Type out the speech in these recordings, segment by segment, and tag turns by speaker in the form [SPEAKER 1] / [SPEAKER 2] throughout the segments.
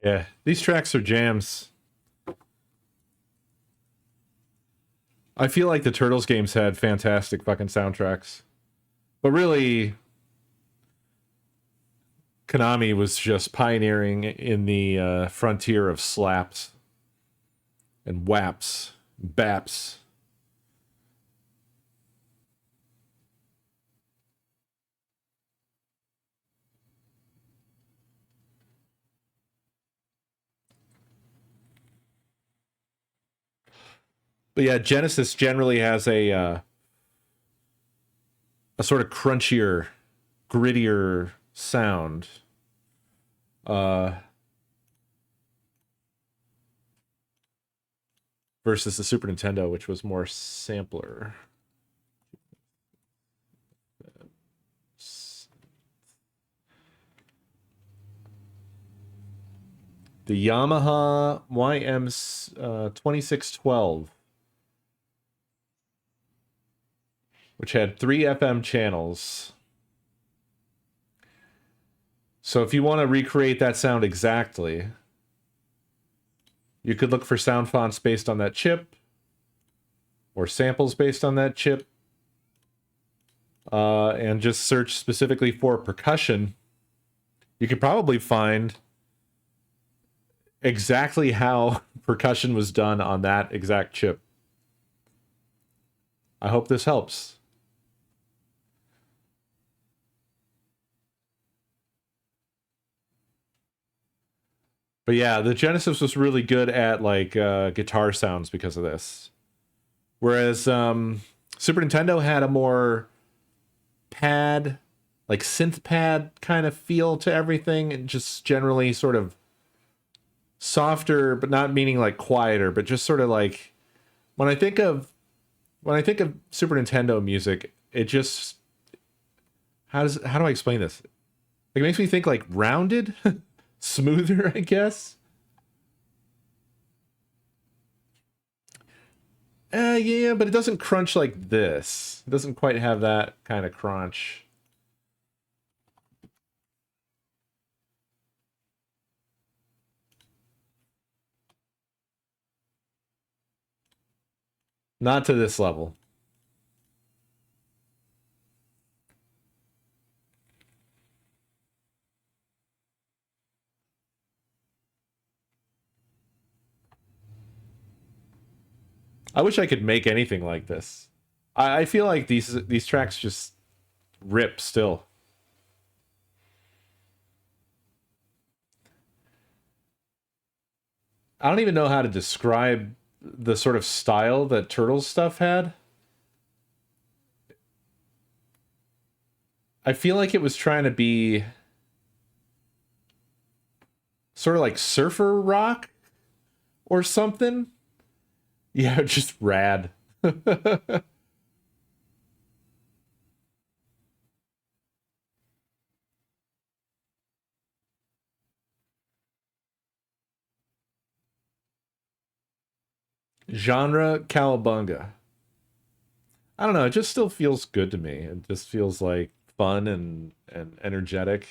[SPEAKER 1] Yeah, these tracks are jams. I feel like the Turtles games had fantastic fucking soundtracks. But really, Konami was just pioneering in the frontier of slaps and waps, baps. But yeah, Genesis generally has a sort of crunchier, grittier sound. Uh, versus the Super Nintendo, which was more sampler. The Yamaha YM 2612, which had 3 FM channels. So if you want to recreate that sound exactly, you could look for sound fonts based on that chip, or samples based on that chip, and just search specifically for percussion. You could probably find exactly how percussion was done on that exact chip. I hope this helps. But yeah, the Genesis was really good at like guitar sounds because of this. Whereas Super Nintendo had a more pad, like synth pad kind of feel to everything, and just generally sort of softer, but not meaning like quieter, but just sort of like when I think of Super Nintendo music, it just how do I explain this? Like, it makes me think like rounded, smoother, I guess. Yeah, but it doesn't crunch like this. It doesn't quite have that kind of crunch. Not to this level. I wish I could make anything like this. I feel like these tracks just rip still. I don't even know how to describe the sort of style that Turtles stuff had. I feel like it was trying to be sort of like surfer rock or something. Yeah, just rad. Genre cowabunga. I don't know, it just still feels good to me. It just feels like fun and energetic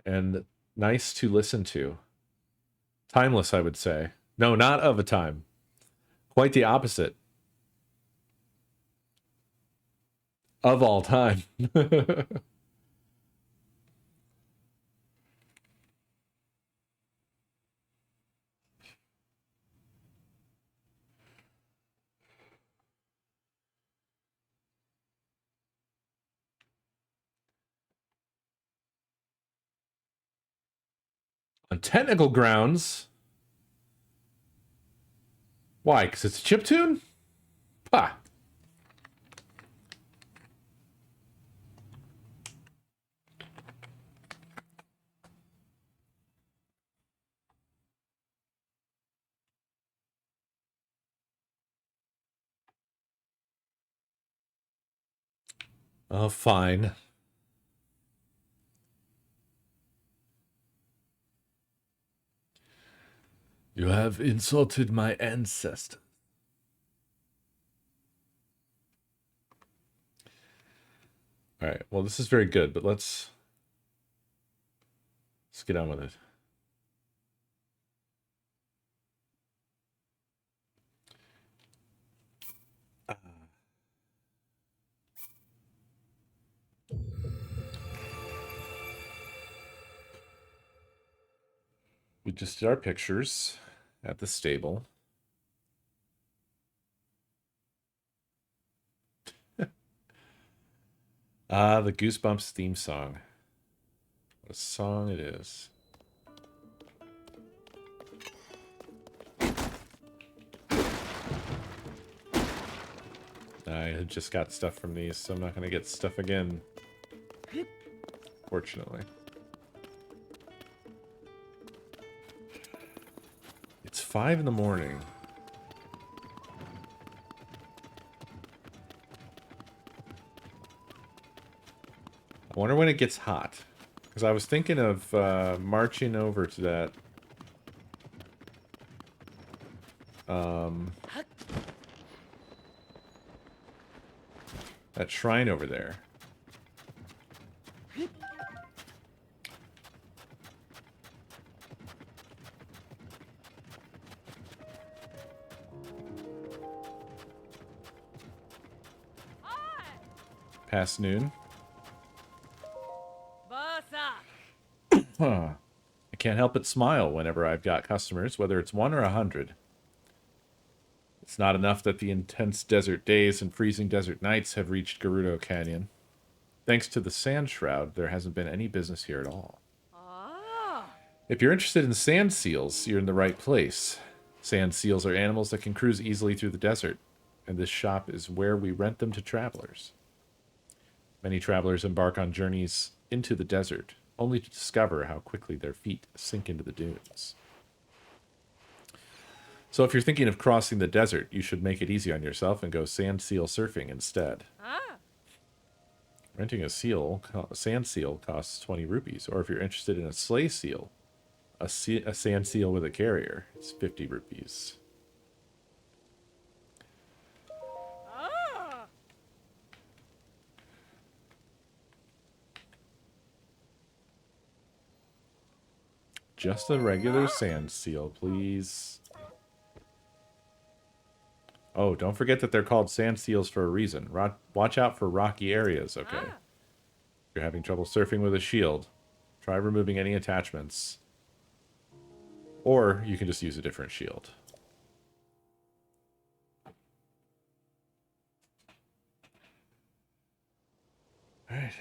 [SPEAKER 1] and nice to listen to. Timeless, I would say. No, not of a time. Quite the opposite. Of all time. On technical grounds, why? Because it's a chip tune? Pah. Oh, fine. You have insulted my ancestor. All right. Well, this is very good, but let's get on with it. just did our pictures at the stable. The Goosebumps theme song. What a song it is. I just got stuff from these, so I'm not going to get stuff again. Fortunately. It's 5 in the morning. I wonder when it gets hot. Because I was thinking of marching over to that... that shrine over there. Past noon. Huh. I can't help but smile whenever I've got customers, whether it's 1 or 100. It's not enough that the intense desert days and freezing desert nights have reached Gerudo Canyon. Thanks to the sand shroud, there hasn't been any business here at all. If you're interested in sand seals, you're in the right place. Sand seals are animals that can cruise easily through the desert, and this shop is where we rent them to travelers. Many travelers embark on journeys into the desert, only to discover how quickly their feet sink into the dunes. So if you're thinking of crossing the desert, you should make it easy on yourself and go sand seal surfing instead. Renting a sand seal costs 20 rupees, or if you're interested in a sleigh seal, a sand seal with a carrier, it's 50 rupees. Just a regular sand seal, please. Oh, don't forget that they're called sand seals for a reason. Watch out for rocky areas, okay? If you're having trouble surfing with a shield, try removing any attachments. Or you can just use a different shield. Alright.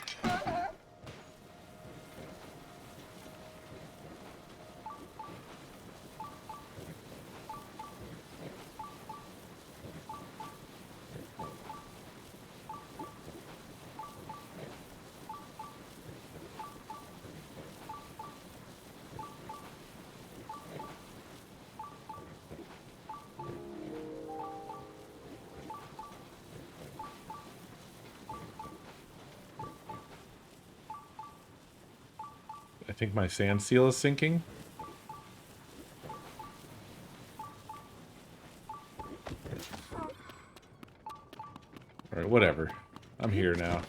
[SPEAKER 1] I think my sand seal is sinking. Alright, whatever. I'm here now.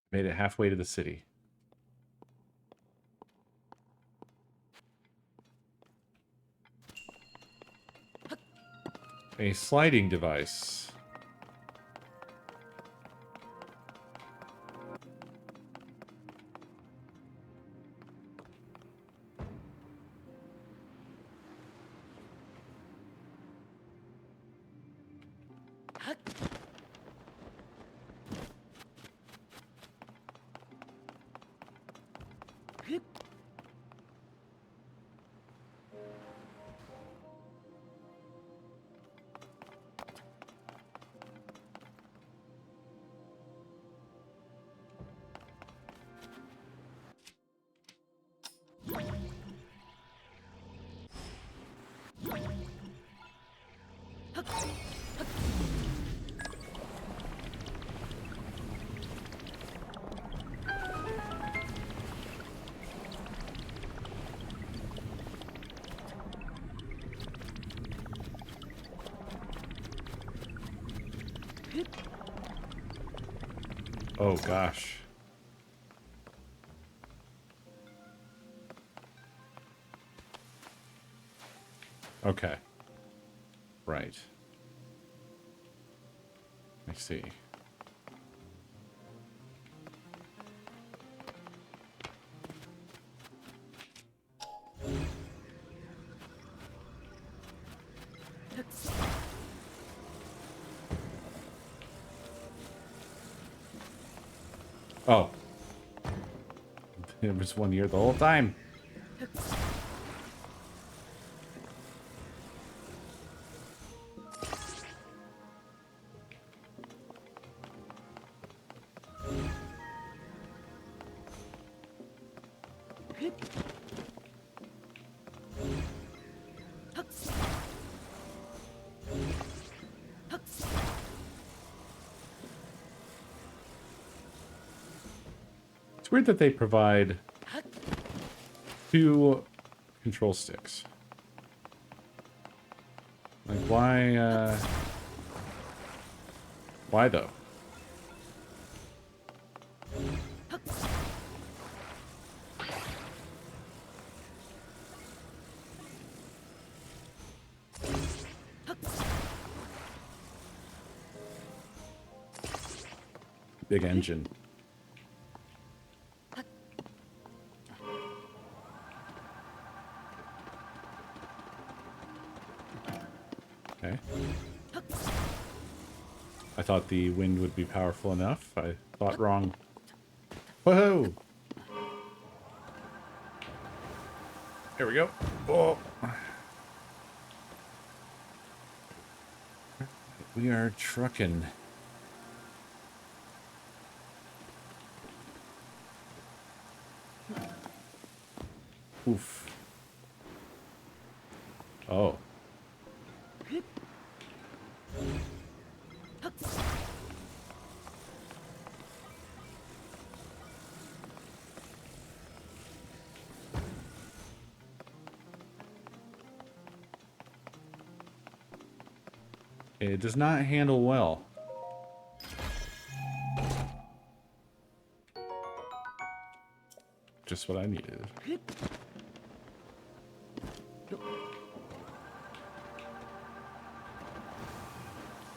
[SPEAKER 1] Made it halfway to the city. A sliding device. Oh, gosh. Okay. Right. I see. Oh. It was 1 year the whole time. It's weird that they provide 2 control sticks. Like, why though? Big engine. Okay. I thought the wind would be powerful enough. I thought wrong. Whoa! Here we go. Oh. We are trucking. Oof. Oh. It does not handle well. Just what I needed.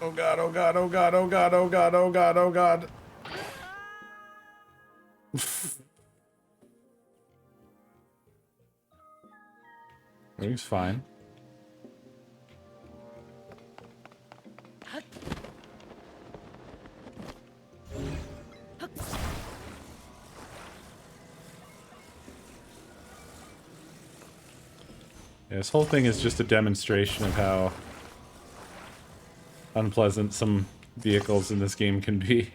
[SPEAKER 1] Oh god, oh god, oh god, oh god, oh god, oh god, oh god. Everything's fine. Yeah, this whole thing is just a demonstration of how unpleasant some vehicles in this game can be.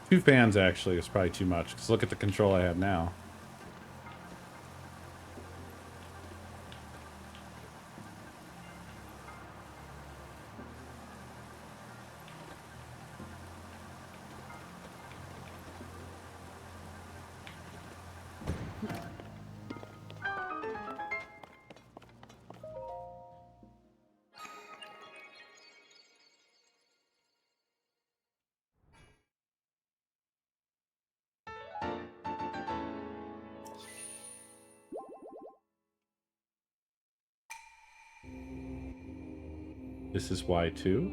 [SPEAKER 1] Two fans, actually, is probably too much, because look at the control I have now. This is why too.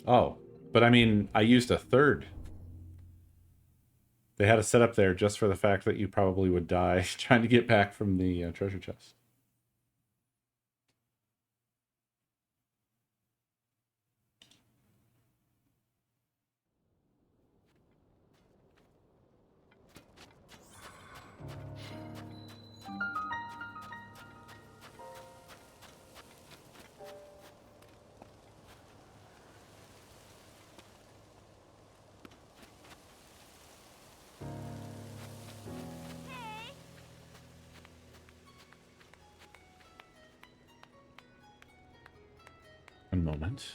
[SPEAKER 1] Oh, but I mean, I used a third. They had a setup there just for the fact that you probably would die trying to get back from the treasure chest. One moment.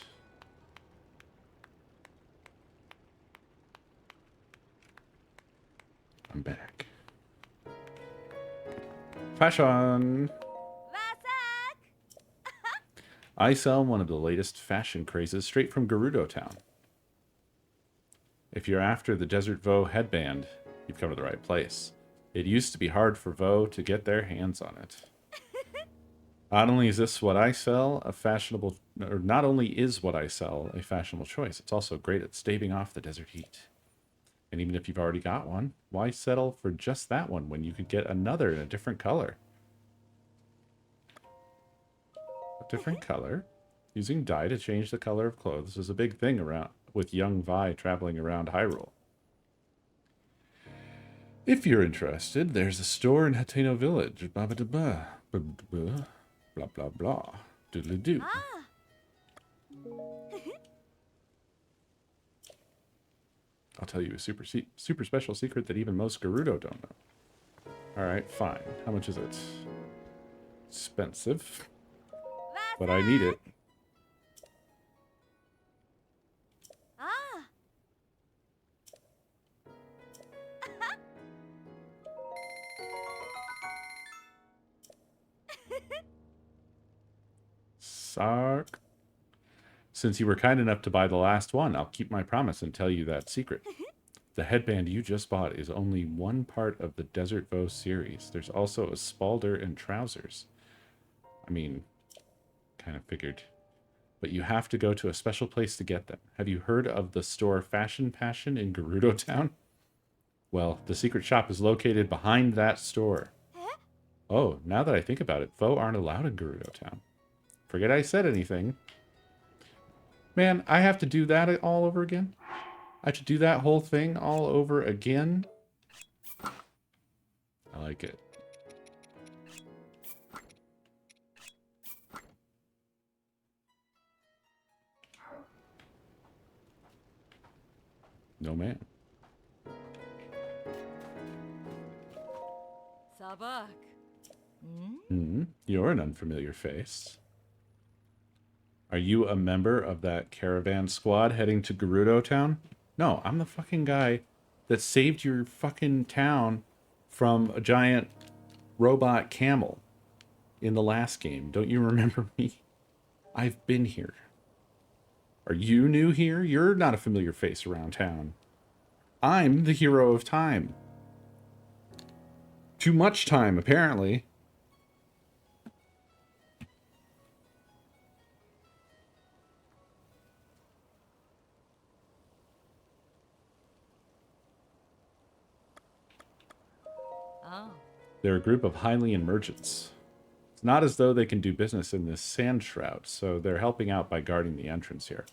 [SPEAKER 1] I'm back. Fashion! I sell one of the latest fashion crazes straight from Gerudo Town. If you're after the Desert Vo headband, you've come to the right place. It used to be hard for Vo to get their hands on it. Not only is this what I sell, not only is what I sell a fashionable choice, it's also great at staving off the desert heat. And even if you've already got one, why settle for just that one when you could get another in a different color? A different color? Using dye to change the color of clothes is a big thing around with young Vi traveling around Hyrule. If you're interested, there's a store in Hateno Village. Blah, blah, blah, blah, blah, blah, blah, blah. Doodly-doo. I'll tell you a super special secret that even most Gerudo don't know. Alright, fine. How much is it? Expensive. But I need it. Sark. Since you were kind enough to buy the last one, I'll keep my promise and tell you that secret. The headband you just bought is only one part of the Desert Vo series. There's also a spalder and trousers. I mean, kind of figured. But you have to go to a special place to get them. Have you heard of the store Fashion Passion in Gerudo Town? Well, the secret shop is located behind that store. Oh, now that I think about it, Vo aren't allowed in Gerudo Town. Forget I said anything. Man, I have to do that all over again? I have to do that whole thing all over again? I like it. No man.
[SPEAKER 2] Sabak.
[SPEAKER 1] You're an unfamiliar face. Are you a member of that caravan squad heading to Gerudo Town? No, I'm the fucking guy that saved your fucking town from a giant robot camel in the last game. Don't you remember me? I've been here. Are you new here? You're not a familiar face around town. I'm the hero of time. Too much time, apparently. They're a group of Hylian merchants. It's not as though they can do business in this sand shroud, so they're helping out by guarding the entrance here.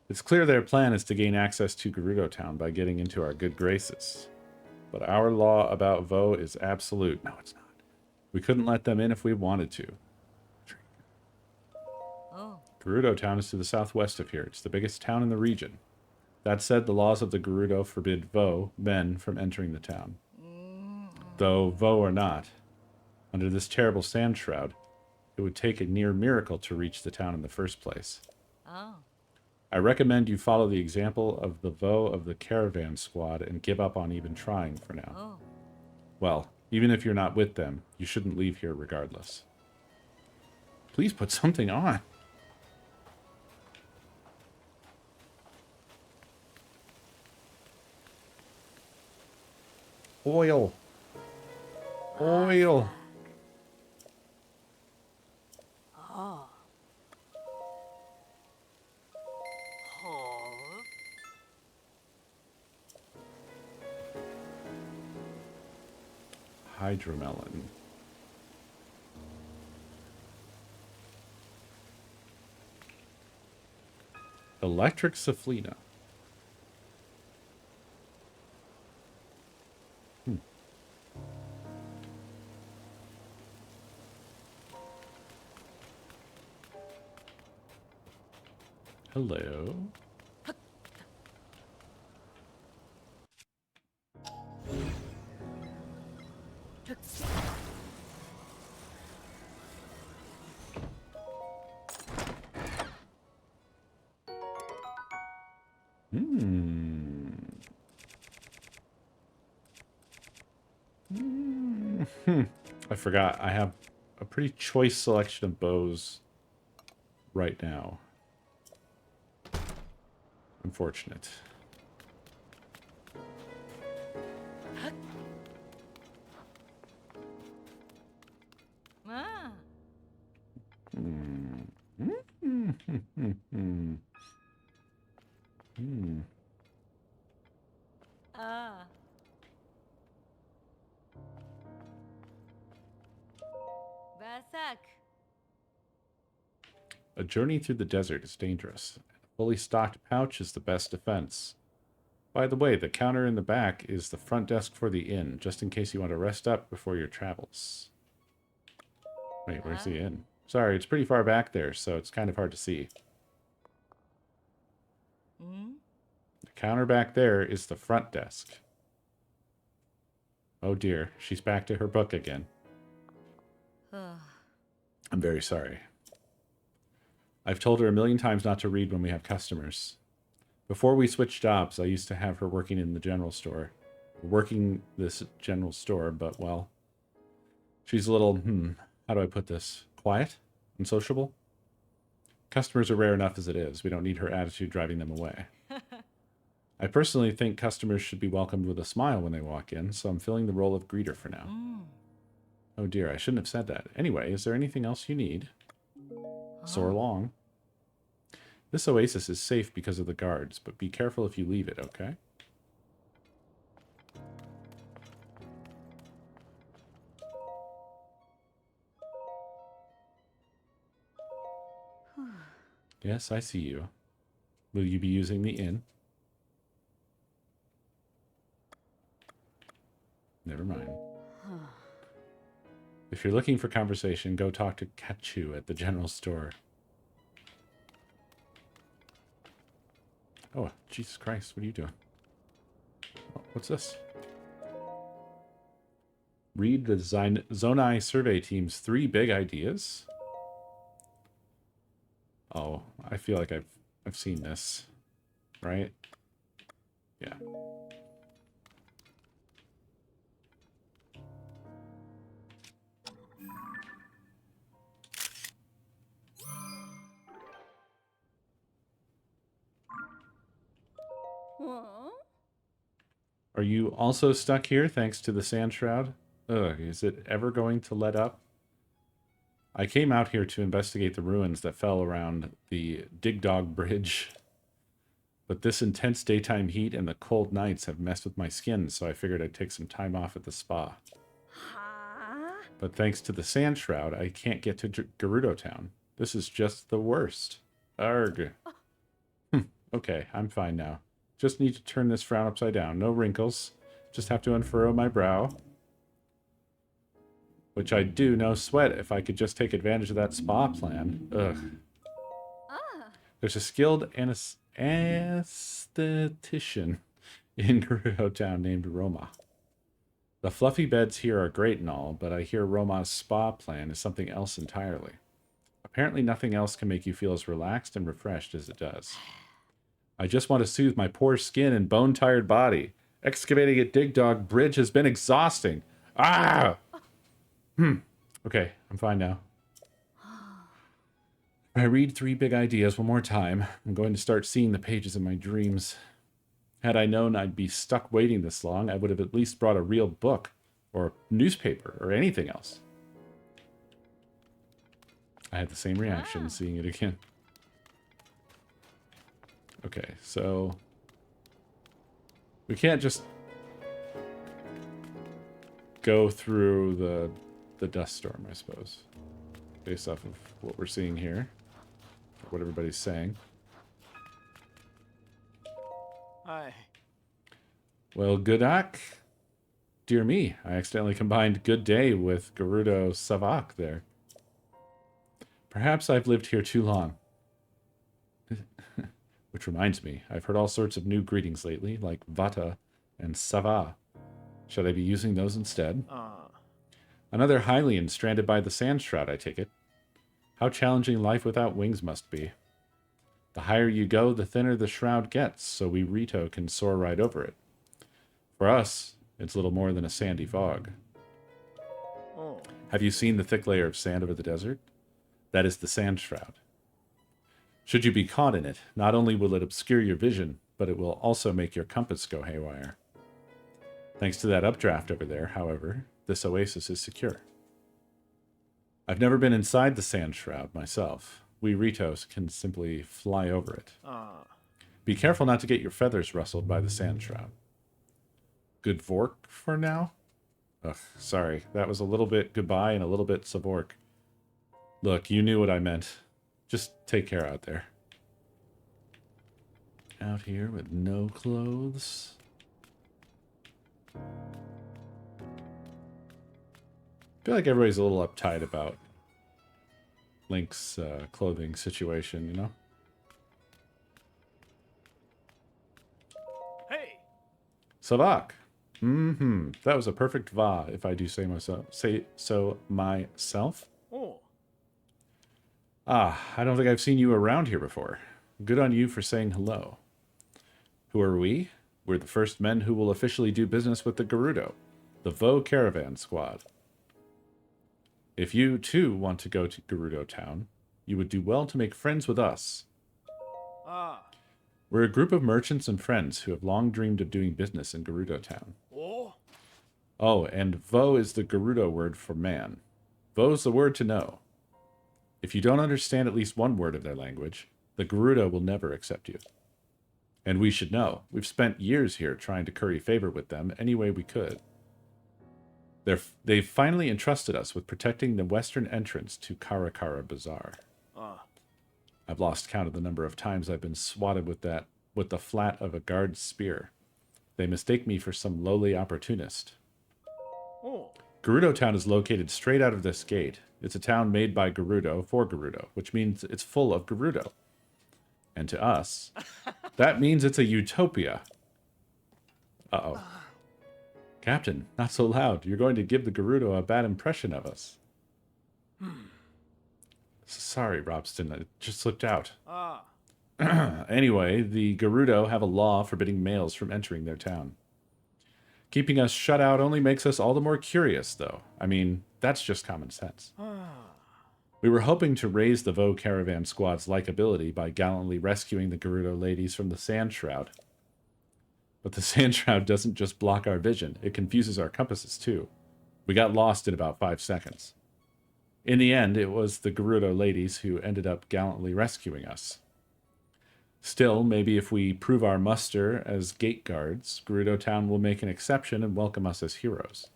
[SPEAKER 1] It's clear their plan is to gain access to Gerudo Town by getting into our good graces. But our law about Vo is absolute. No, it's not. We couldn't let them in if we wanted to. Gerudo Town is to the southwest of here. It's the biggest town in the region. That said, the laws of the Gerudo forbid Vo, men, from entering the town. Though Vo or not, under this terrible sand shroud, it would take a near miracle to reach the town in the first place. I recommend you follow the example of the Vo of the caravan squad and give up on even trying for now. Well, even if you're not with them, you shouldn't leave here regardless. Please put something on. Oil. Oil. Hydromelon. Electric Saflina. Hello. Hmm. I forgot. I have a pretty choice selection of bows right now. Unfortunate. A journey through the desert is dangerous. A fully stocked pouch is the best defense. By the way, the counter in the back is the front desk for the inn, just in case you want to rest up before your travels. Wait, where's the inn? Sorry, it's pretty far back there, so it's kind of hard to see. The counter back there is the front desk. Oh dear, she's back to her book again. I'm very sorry. I've told her a million times not to read when we have customers. Before we switched jobs, I used to have her working in the general store. Working this general store, but, well, she's a little, how do I put this? Quiet and sociable? Customers are rare enough as it is. We don't need her attitude driving them away. I personally think customers should be welcomed with a smile when they walk in, so I'm filling the role of greeter for now. Oh dear, I shouldn't have said that. Anyway, is there anything else you need? Soar long. This oasis is safe because of the guards, but be careful if you leave it, okay? Yes, I see you. Will you be using the inn? Never mind. If you're looking for conversation, go talk to Kachu at the general store. Oh, Jesus Christ, what are you doing? Oh, what's this? Read the Zonai survey team's 3 big ideas. Oh, I feel like I've seen this, right? Yeah. Are you also stuck here thanks to the sand shroud? Ugh, is it ever going to let up? I came out here to investigate the ruins that fell around the Dig Dog Bridge. But this intense daytime heat and the cold nights have messed with my skin, so I figured I'd take some time off at the spa. But thanks to the sand shroud, I can't get to Gerudo Town. This is just the worst. Arg. Okay, I'm fine now. Just need to turn this frown upside down. No wrinkles. Just have to unfurrow my brow. Which I'd do, no sweat, if I could just take advantage of that spa plan. Ugh. There's a skilled aesthetician in Gerudo Town named Roma. The fluffy beds here are great and all, but I hear Roma's spa plan is something else entirely. Apparently nothing else can make you feel as relaxed and refreshed as it does. I just want to soothe my poor skin and bone-tired body. Excavating at Dig Dog Bridge has been exhausting. Ah! Okay, I'm fine now. If I read 3 big ideas one more time, I'm going to start seeing the pages in my dreams. Had I known I'd be stuck waiting this long, I would have at least brought a real book, or a newspaper, or anything else. I had the same reaction seeing it again. Okay, so we can't just go through the dust storm, I suppose, based off of what we're seeing here, or what everybody's saying.
[SPEAKER 2] Hi.
[SPEAKER 1] Well, Goodak. Dear me, I accidentally combined good day with Gerudo Savak there. Perhaps I've lived here too long. Which reminds me, I've heard all sorts of new greetings lately, like Vata and Sava. Should I be using those instead? Another Hylian stranded by the sand shroud, I take it. How challenging life without wings must be. The higher you go, the thinner the shroud gets, so we Rito can soar right over it. For us, it's little more than a sandy fog.
[SPEAKER 2] Oh.
[SPEAKER 1] Have you seen the thick layer of sand over the desert? That is the sand shroud. Should you be caught in it, not only will it obscure your vision, but it will also make your compass go haywire. Thanks to that updraft over there, however, this oasis is secure. I've never been inside the sand shroud myself. We Ritos can simply fly over it. Be careful not to get your feathers rustled by the sand shroud. Good Vork for now? Ugh, sorry. That was a little bit goodbye and a little bit Savork. Look, you knew what I meant. Just take care out there. Out here with no clothes. I feel like everybody's a little uptight about Link's clothing situation, you know?
[SPEAKER 2] Hey!
[SPEAKER 1] Savak. That was a perfect va, if I do say so myself.
[SPEAKER 2] Oh.
[SPEAKER 1] Ah, I don't think I've seen you around here before. Good on you for saying hello. Who are we? We're the first men who will officially do business with the Gerudo, the Vo Caravan Squad. If you, too, want to go to Gerudo Town, you would do well to make friends with us. We're a group of merchants and friends who have long dreamed of doing business in Gerudo Town. Oh, and Vo is the Gerudo word for man. Vo's the word to know. If you don't understand at least one word of their language, the Gerudo will never accept you. And we should know. We've spent years here trying to curry favor with them any way we could. They've finally entrusted us with protecting the western entrance to Karakara Bazaar. I've lost count of the number of times I've been swatted with the flat of a guard's spear. They mistake me for some lowly opportunist. Gerudo Town is located straight out of this gate. It's a town made by Gerudo for Gerudo, which means it's full of Gerudo. And to us, that means it's a utopia. Uh-oh. Captain, not so loud. You're going to give the Gerudo a bad impression of us. Sorry, Robston. It just slipped out. Anyway, the Gerudo have a law forbidding males from entering their town. Keeping us shut out only makes us all the more curious, though. I mean, that's just common sense. We were hoping to raise the Vo Caravan Squad's likability by gallantly rescuing the Gerudo ladies from the Sand Shroud. But the Sand Shroud doesn't just block our vision, it confuses our compasses too. We got lost in about 5 seconds. In the end, it was the Gerudo ladies who ended up gallantly rescuing us. Still, maybe if we prove our muster as gate guards, Gerudo Town will make an exception and welcome us as heroes.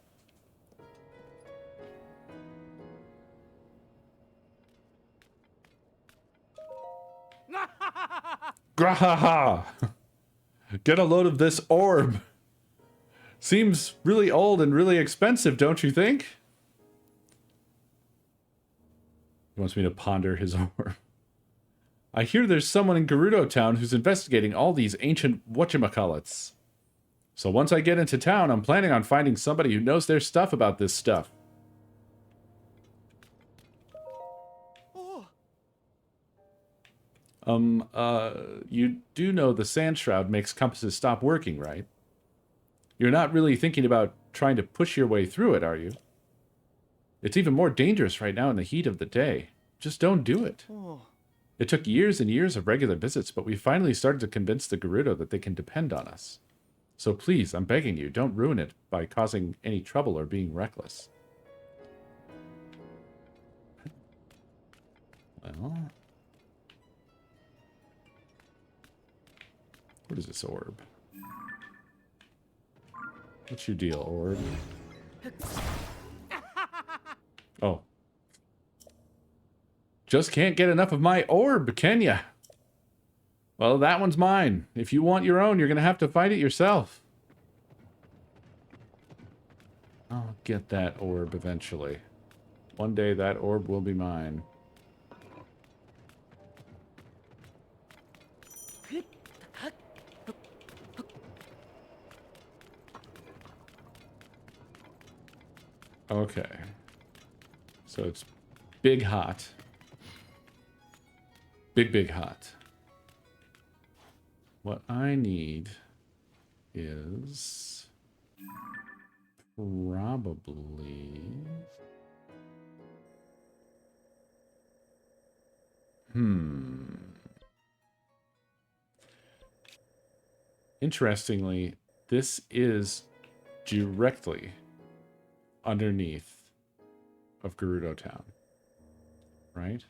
[SPEAKER 1] Grahaha! Get a load of this orb. Seems really old and really expensive, don't you think? He wants me to ponder his orb. I hear there's someone in Gerudo Town who's investigating all these ancient whatchamacallits. So once I get into town, I'm planning on finding somebody who knows their stuff about this stuff. You do know the Sand Shroud makes compasses stop working, right? You're not really thinking about trying to push your way through it, are you? It's even more dangerous right now in the heat of the day. Just don't do it. It took years and years of regular visits, but we finally started to convince the Gerudo that they can depend on us. So please, I'm begging you, don't ruin it by causing any trouble or being reckless. Well... what is this orb? What's your deal, orb? Oh. Just can't get enough of my orb, can ya? Well, that one's mine. If you want your own, you're gonna have to find it yourself. I'll get that orb eventually. One day that orb will be mine. Okay. So it's big hot. Big hot. what I need is probably... Interestingly, this is directly underneath of Gerudo Town, right?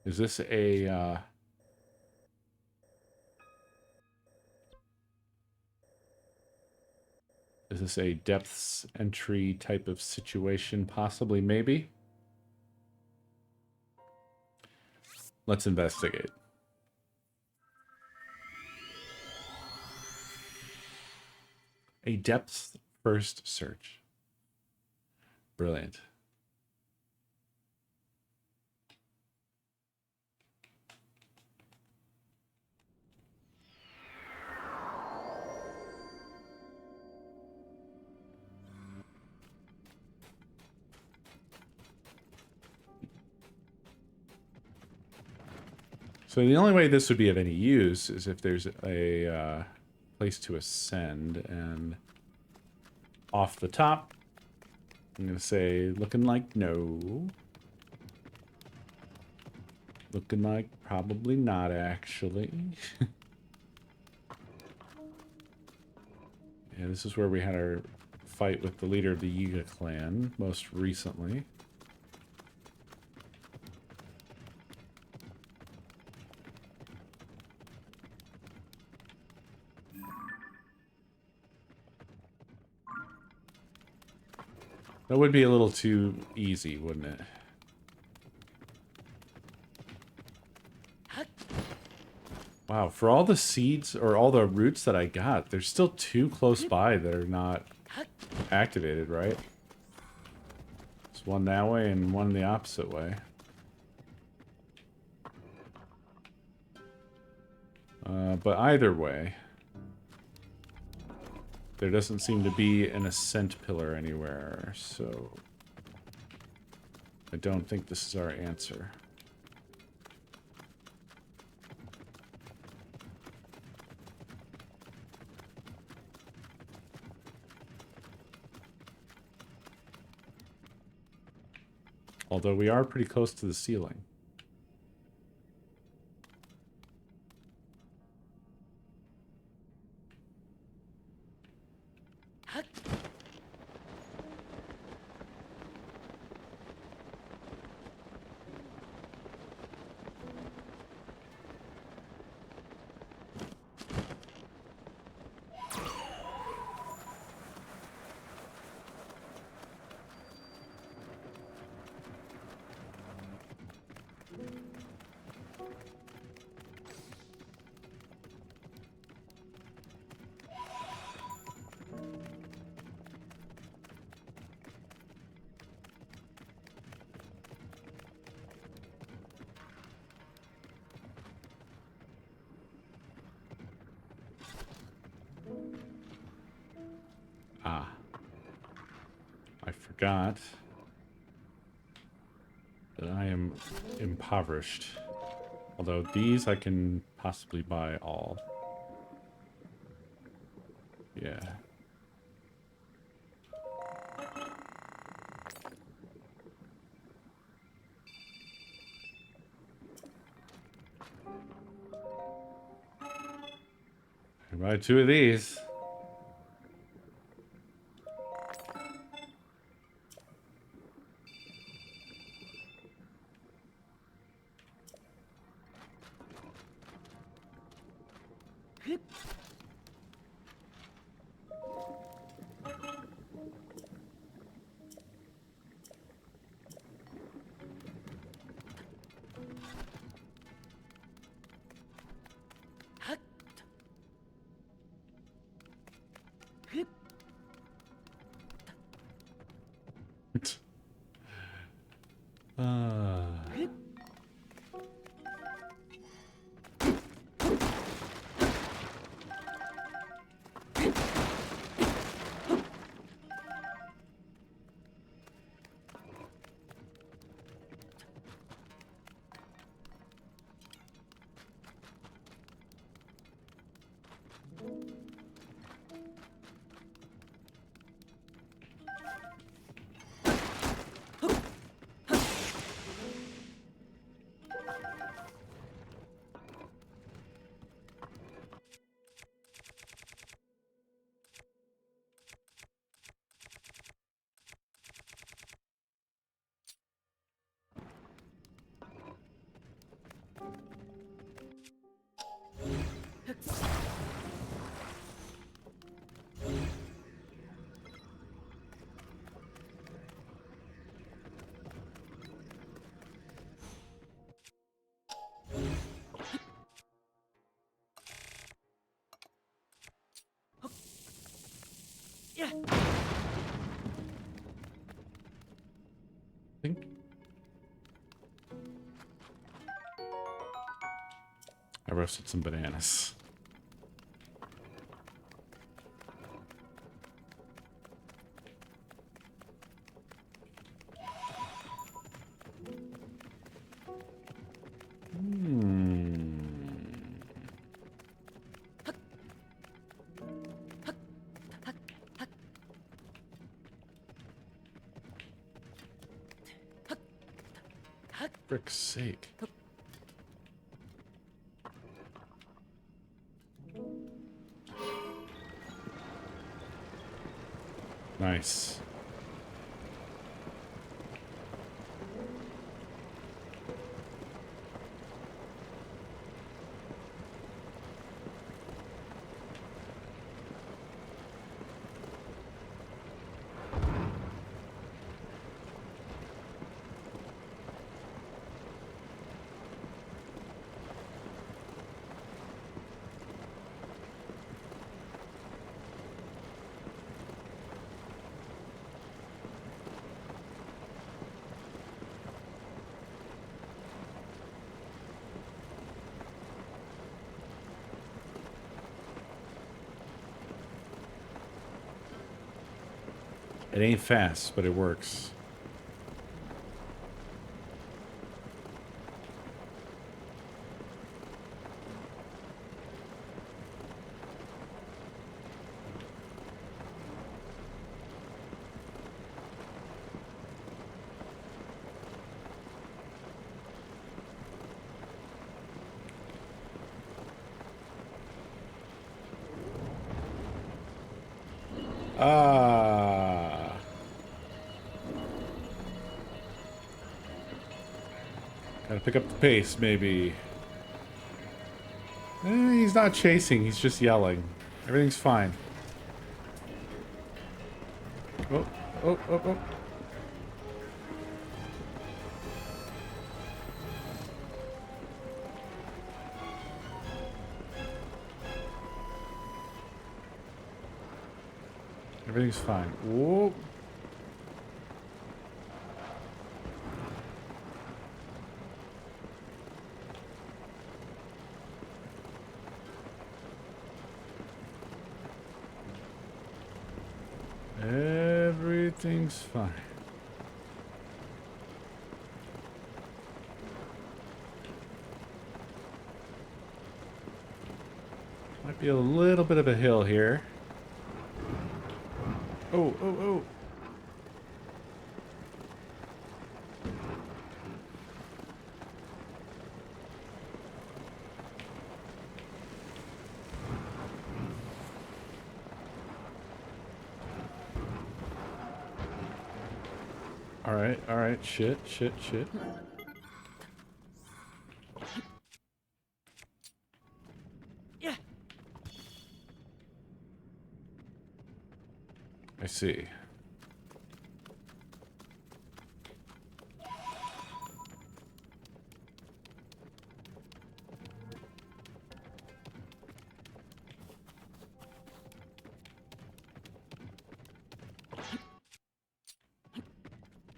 [SPEAKER 1] Is this a is this a depths entry type of situation? Possibly, maybe. Let's investigate. A depths first search. Brilliant. So the only way this would be of any use is if there's a place to ascend, and off the top, I'm going to say looking like no. Looking like probably not, actually. Yeah, this is where we had our fight with the leader of the Yiga clan most recently. That would be a little too easy, wouldn't it? Wow, for all the seeds or all the roots that I got, there's still two close by that are not activated, right? There's one that way and one the opposite way. But either way, there doesn't seem to be an ascent pillar anywhere, so I don't think this is our answer. Although we are pretty close to the ceiling. Ah. I forgot that I am impoverished. Although these I can possibly buy all. Yeah. I can buy 2 of these. think. I roasted some bananas. Frick's sake. Nice. It ain't fast, but it works. Gotta pick up the pace, maybe. He's not chasing, he's just yelling. Everything's fine. Oh, oh, oh, oh. Everything's fine. Whoa. Everything's fine. Might be a little bit of a hill here. Oh, oh, oh. All right, shit.
[SPEAKER 2] Yeah.
[SPEAKER 1] I see.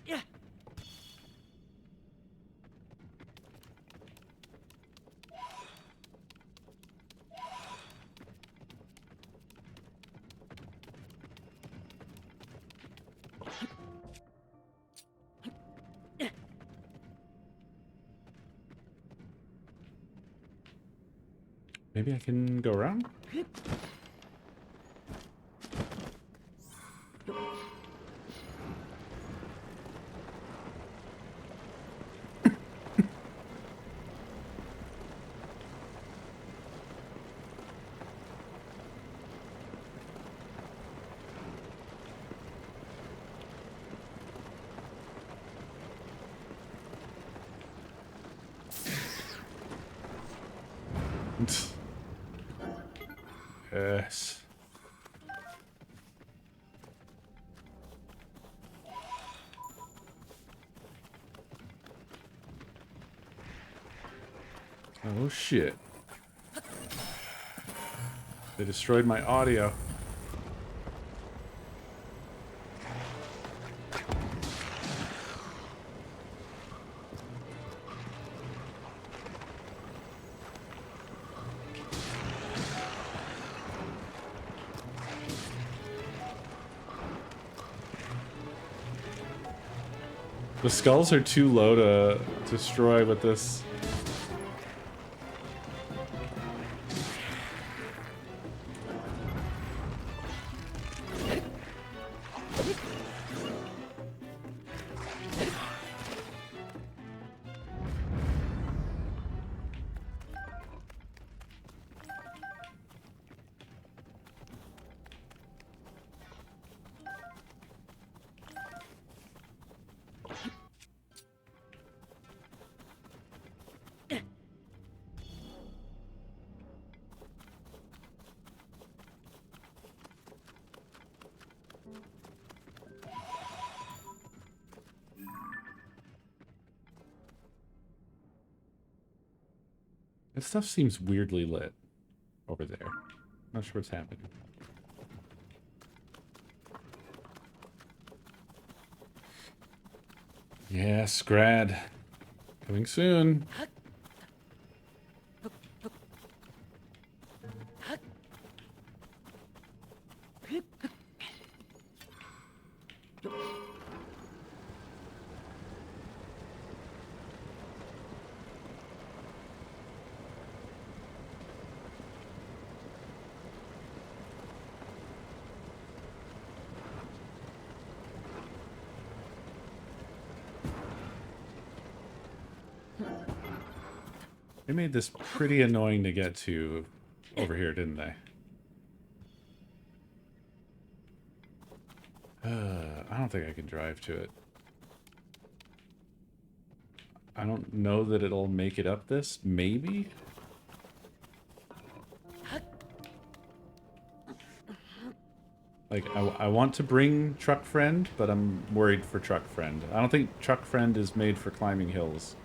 [SPEAKER 2] Yeah.
[SPEAKER 1] Maybe I can go around? Yes. Oh shit. They destroyed my audio. The skulls are too low to destroy with this. This stuff seems weirdly lit over there. Not sure what's happening. Yeah, Scrad. Coming soon. They made this pretty annoying to get to over here, didn't they? I don't think I can drive to it. I don't know that it'll make it up this. Maybe? Like, I want to bring Truck Friend, but I'm worried for Truck Friend. I don't think Truck Friend is made for climbing hills.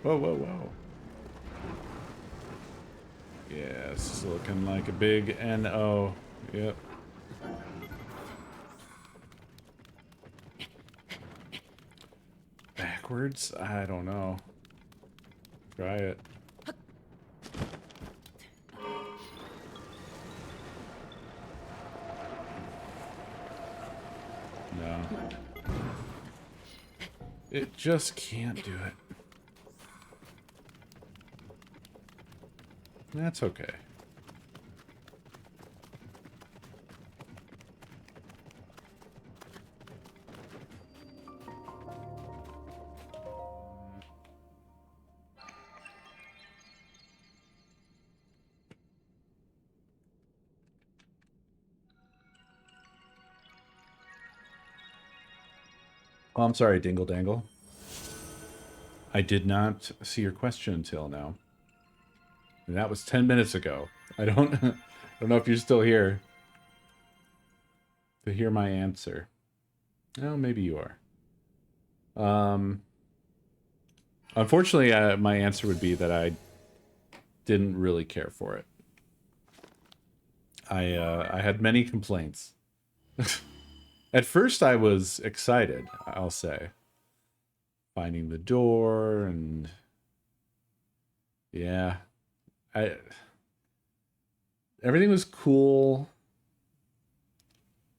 [SPEAKER 1] Whoa, whoa, whoa. Yeah, this is looking like a big NO. Yep. Backwards? I don't know. Try it. No. It just can't do it. That's okay. Oh, I'm sorry, Dingle Dangle. I did not see your question until now. And that was 10 minutes ago. I don't I don't know if you're still here to hear my answer. Oh, maybe you are. Unfortunately, my answer would be that I didn't really care for it. I had many complaints. At first, I was excited, I'll say. Finding the door and... Yeah. Everything was cool,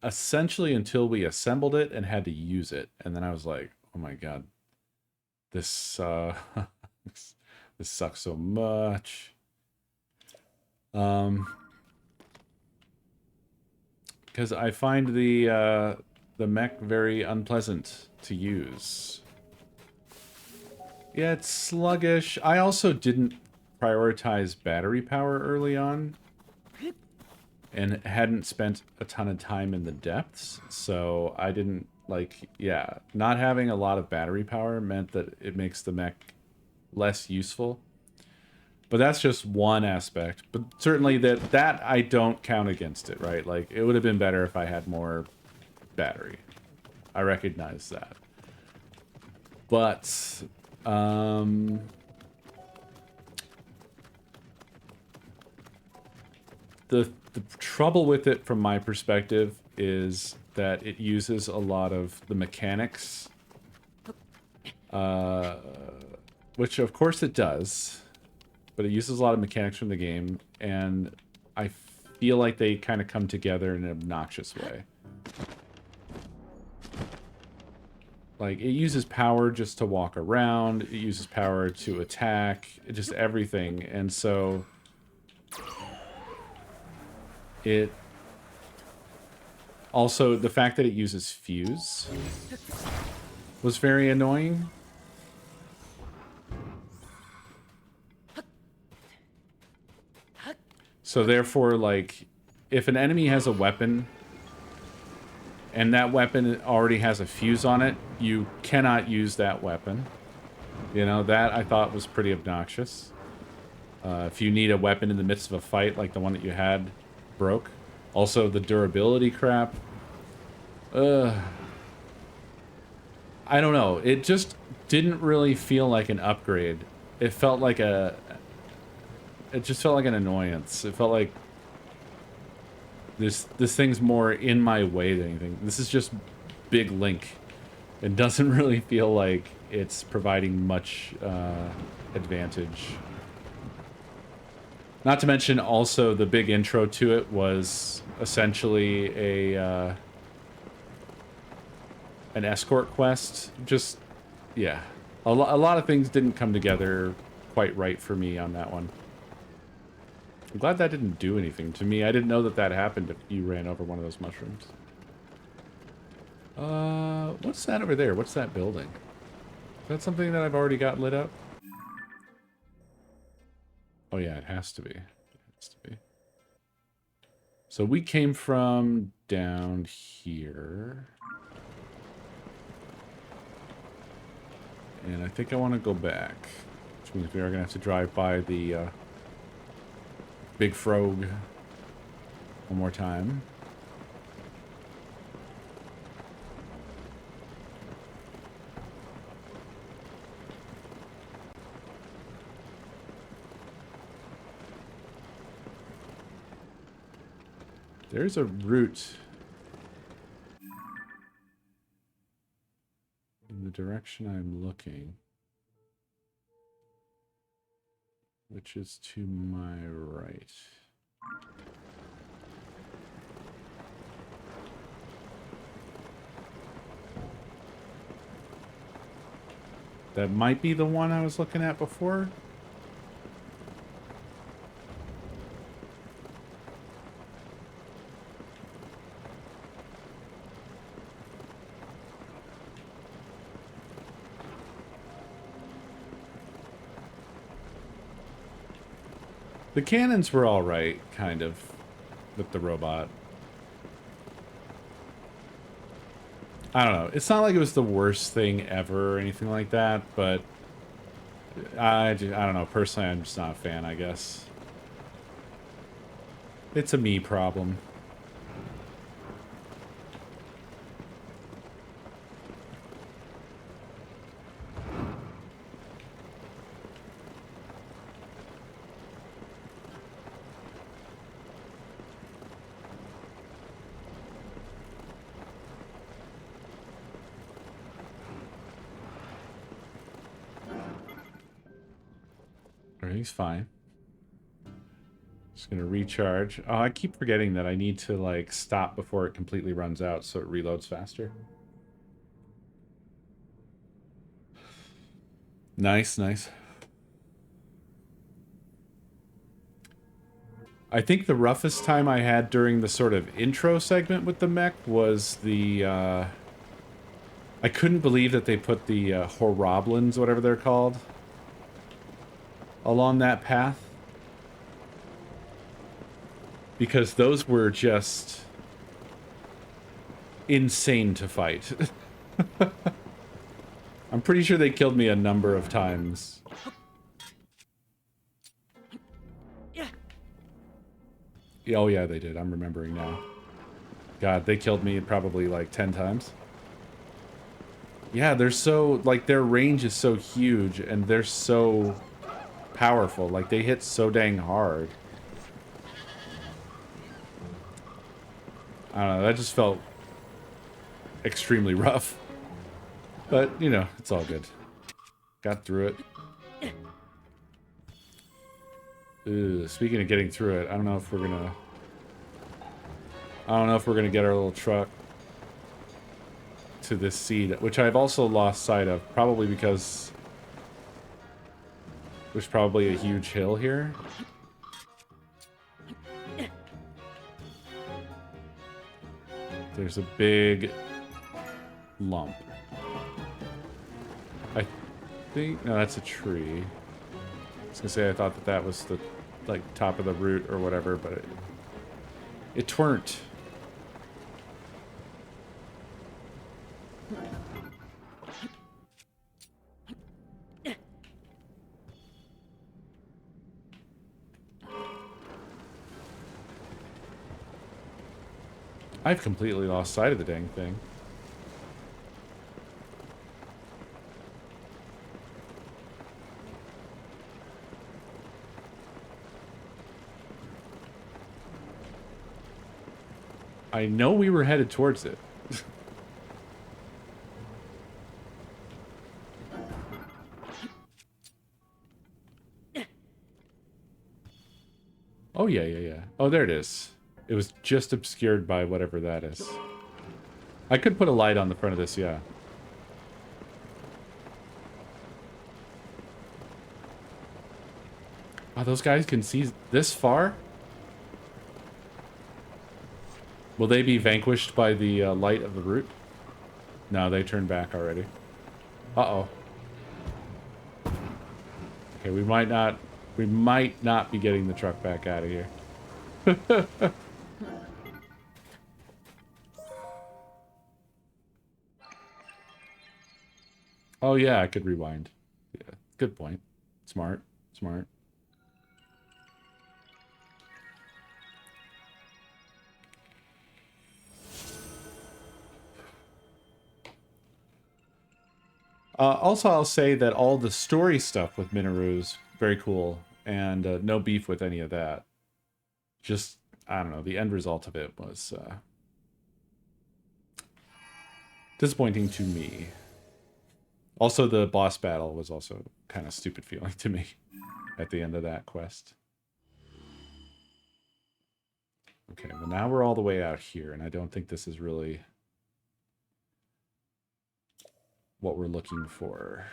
[SPEAKER 1] essentially until we assembled it and had to use it. And then I was like, oh my god, this this sucks so much. Because I find the mech very unpleasant to use. Yeah, it's sluggish. I also didn't prioritize battery power early on and hadn't spent a ton of time in the depths, so I didn't, like, yeah, not having a lot of battery power meant that it makes the mech less useful. But that's just one aspect. But certainly that I don't count against it, right? Like, it would have been better if I had more battery. I recognize that. But, the trouble with it from my perspective is that it uses a lot of the mechanics, which of course it does, but it uses a lot of mechanics from the game, and I feel like they kind of come together in an obnoxious way. Like, it uses power just to walk around, it uses power to attack, just everything, and so it... Also, the fact that it uses fuse was very annoying. So therefore, like, if an enemy has a weapon, and that weapon already has a fuse on it, you cannot use that weapon. You know, that I thought was pretty obnoxious. If you need a weapon in the midst of a fight, like the one that you had broke. Also, the durability crap. I don't know. It just didn't really feel like an upgrade. It felt like a... It just felt like an annoyance. It felt like this thing's more in my way than anything. This is just Big Link. It doesn't really feel like it's providing much advantage. Not to mention, also, the big intro to it was essentially a an escort quest. Just, yeah. A lot of things didn't come together quite right for me on that one. I'm glad that didn't do anything to me. I didn't know that that happened if you ran over one of those mushrooms. What's that over there? What's that building? Is that something that I've already got lit up? Oh yeah, it has to be. It has to be. So we came from down here. And I think I want to go back. Which means we are going to have to drive by the Big Frog one more time. There's a route in the direction I'm looking, which is to my right. That might be the one I was looking at before. The cannons were all right, kind of, with the robot. I don't know. It's not like it was the worst thing ever or anything like that, but I don't know. Personally, I'm just not a fan, I guess. It's a me problem. Everything's fine. Just gonna recharge. Oh, I keep forgetting that I need to, like, stop before it completely runs out so it reloads faster. Nice, nice. I think the roughest time I had during the sort of intro segment with the mech was the, I couldn't believe that they put the Horoblins, whatever they're called, along that path. Because those were just insane to fight. I'm pretty sure they killed me a number of times. Yeah, oh yeah, they did. I'm remembering now. God, they killed me probably like 10 times. Yeah, they're so, like, their range is so huge and they're so powerful. Like, they hit so dang hard. I don't know, that just felt extremely rough. But, you know, it's all good. Got through it. Speaking of getting through it, I don't know if we're gonna get our little truck to this seed, which I've also lost sight of, probably because there's probably a huge hill here. There's a big lump. I think... No, that's a tree. I was gonna say I thought that that was the, like, top of the root or whatever, but it tweren't. I've completely lost sight of the dang thing. I know we were headed towards it. Oh, yeah, yeah, yeah. Oh, there it is. It was just obscured by whatever that is. I could put a light on the front of this, yeah. Oh, those guys can see this far? Will they be vanquished by the light of the root? No, they turned back already. Uh-oh. Okay, we might not be getting the truck back out of here. Oh yeah, I could rewind. Yeah, good point. Smart, smart. Also, I'll say that all the story stuff with Minoru is very cool, and no beef with any of that. Just, I don't know, the end result of it was disappointing to me. Also, the boss battle was also kind of stupid feeling to me at the end of that quest. Okay, well now we're all the way out here, and I don't think this is really what we're looking for.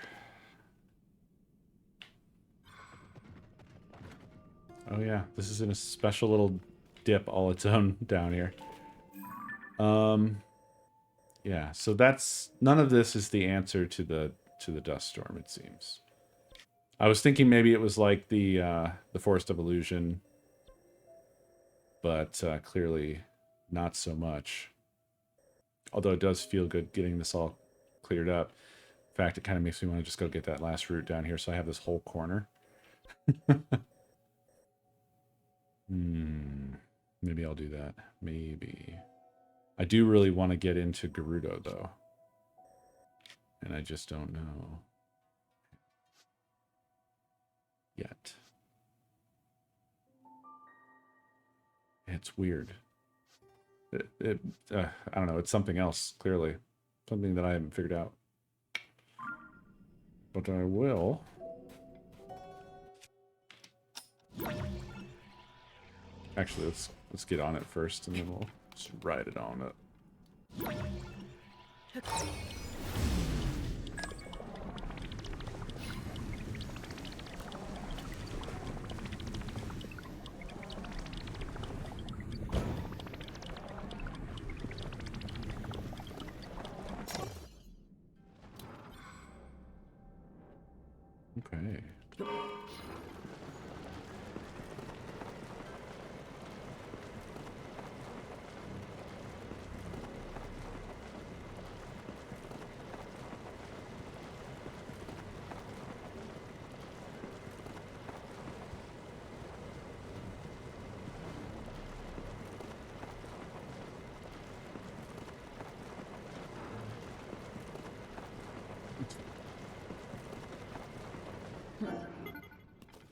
[SPEAKER 1] Oh yeah, this is in a special little dip all its own down here. Yeah, so that's... None of this is the answer to the dust storm, it seems. I was thinking maybe it was like the Forest of Illusion, but clearly not so much. Although it does feel good getting this all cleared up. In fact, it kind of makes me want to just go get that last root down here so I have this whole corner. Maybe I'll do that. Maybe. I do really want to get into Gerudo, though. And I just don't know yet. It's weird. I don't know. It's something else, clearly. Something that I haven't figured out. But I will. Actually, let's get on it first, and then we'll just ride it on it. Okay.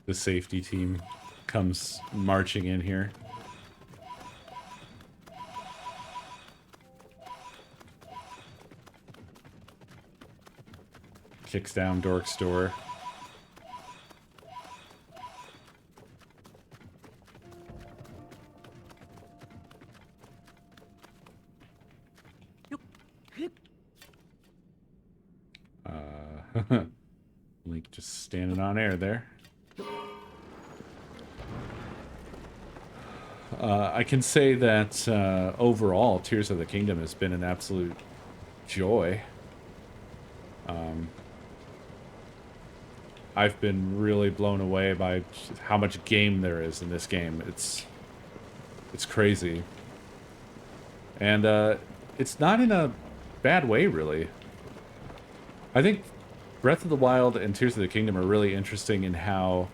[SPEAKER 1] The safety team comes marching in here. Kicks down Dork's door. Link just standing on air there. I can say that overall, Tears of the Kingdom has been an absolute joy. I've been really blown away by how much game there is in this game. It's crazy. And it's not in a bad way, really. I think Breath of the Wild and Tears of the Kingdom are really interesting in how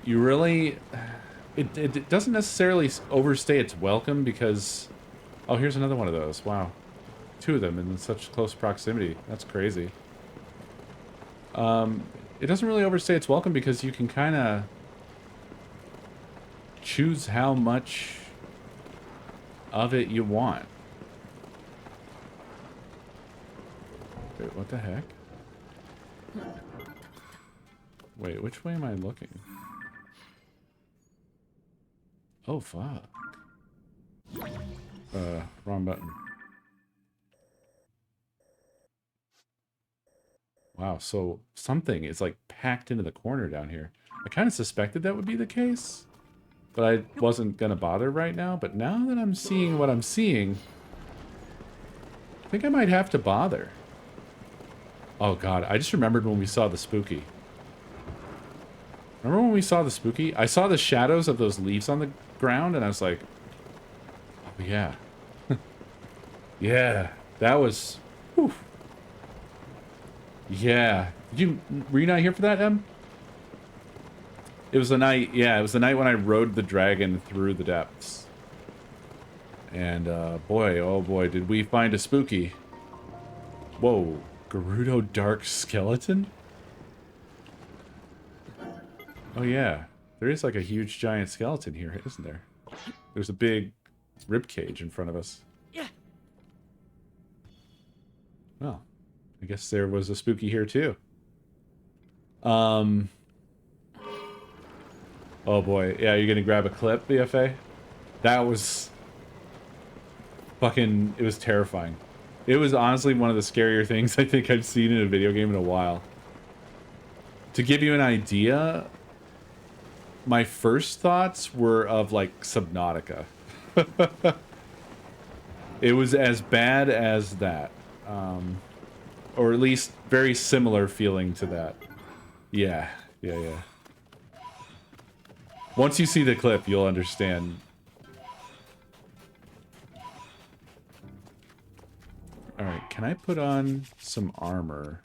[SPEAKER 1] you really... It doesn't necessarily overstay its welcome because... Oh, here's another one of those. Wow. 2 of them in such close proximity. That's crazy. It doesn't really overstay its welcome because you can kind of choose how much of it you want. Wait, what the heck? Wait, which way am I looking? Oh, fuck. Wrong button. Wow, so something is like packed into the corner down here. I kind of suspected that would be the case, but I wasn't gonna bother right now. But now that I'm seeing what I'm seeing, I think I might have to bother. Oh god, I just remembered when we saw the spooky. Remember when we saw the spooky? I saw the shadows of those leaves on the ground, and I was like, oh yeah. Yeah, that was... Whew. Yeah. Were you not here for that, Em? It was the night, yeah, it was the night when I rode the dragon through the depths. And, boy, oh boy, did we find a spooky. Whoa, Gerudo Dark Skeleton? Oh yeah, there is like a huge giant skeleton here, isn't there? There's a big rib cage in front of us.
[SPEAKER 2] Yeah.
[SPEAKER 1] Well, I guess there was a spooky here too. Oh boy, yeah, you're gonna grab a clip, BFA? That was fucking, it was terrifying. It was honestly one of the scarier things I think I've seen in a video game in a while. To give you an idea, my first thoughts were of like Subnautica. It was as bad as that. Or at least very similar feeling to that. Yeah. Once you see the clip, you'll understand. Alright, can I put on some armor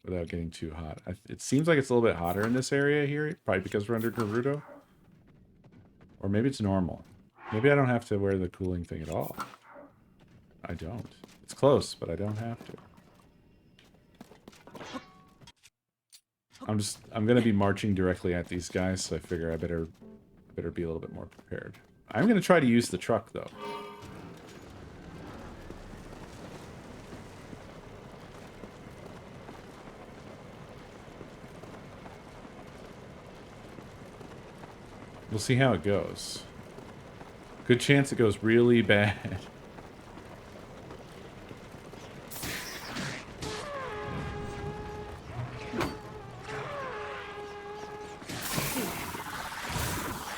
[SPEAKER 1] without getting too hot? It seems like it's a little bit hotter in this area here, probably because we're under Gerudo. Or maybe it's normal. Maybe I don't have to wear the cooling thing at all. I don't. It's close, but I don't have to. I'm gonna be marching directly at these guys, so I figure I better be a little bit more prepared. I'm gonna try to use the truck, though. We'll see how it goes. Good chance it goes really bad.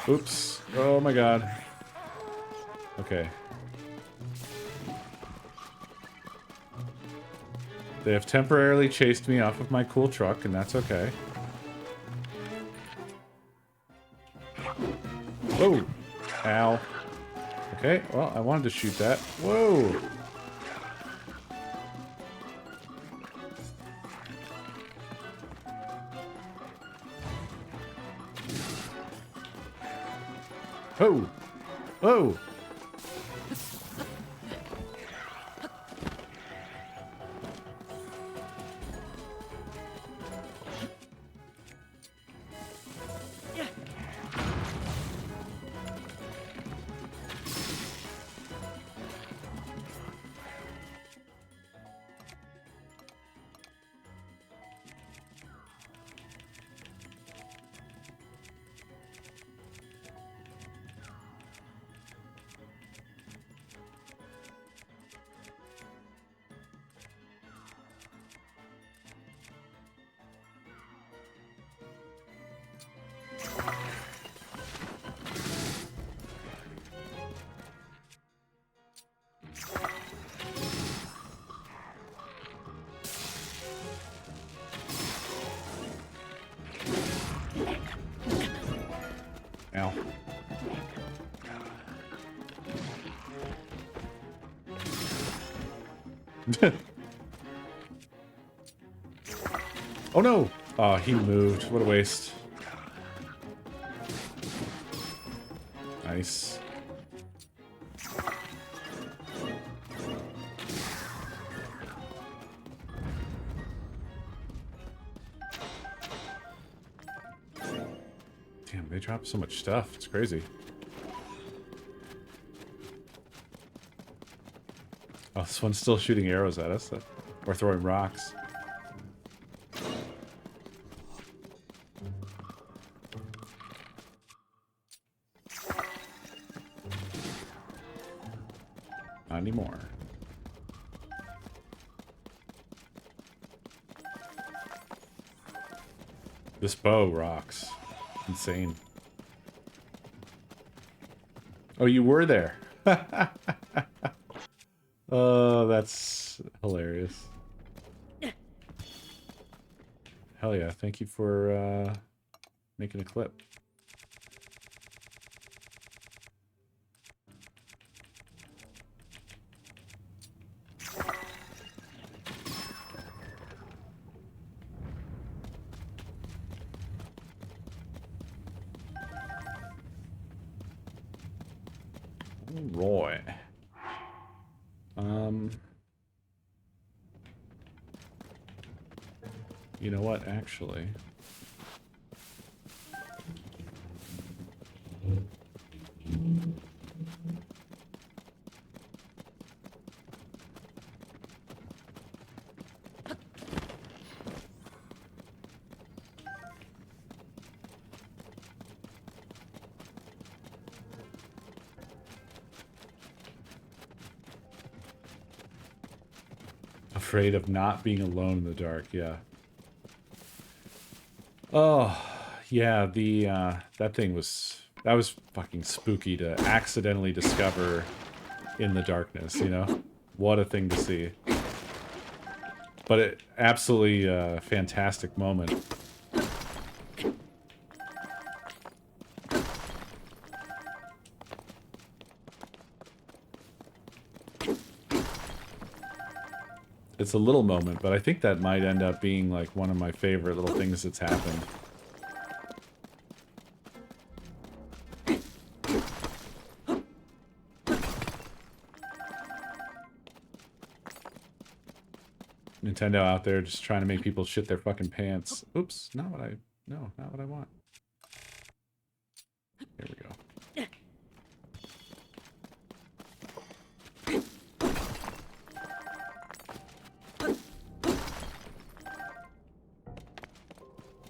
[SPEAKER 1] Oops. Oh my god. Okay. They have temporarily chased me off of my cool truck, and that's okay. Whoa! Ow. Okay, well, I wanted to shoot that. Whoa! Whoa! Whoa! Ow. Oh no! Oh, he moved. What a waste. Nice. Damn, they drop so much stuff. It's crazy. Oh, this one's still shooting arrows at us. Or throwing rocks. Not anymore. This bow rocks. Insane. Oh, you were there. Oh, that's hilarious. Hell yeah, thank you for making a clip. Roy. You know what, actually? Afraid of not being alone in the dark, yeah. Oh, yeah, that thing was... That was fucking spooky to accidentally discover in the darkness, you know? What a thing to see. But it absolutely a fantastic moment. It's a little moment, but I think that might end up being like one of my favorite little things that's happened. Nintendo out there just trying to make people shit their fucking pants. Oops, not what I... No, not what I want. There we go.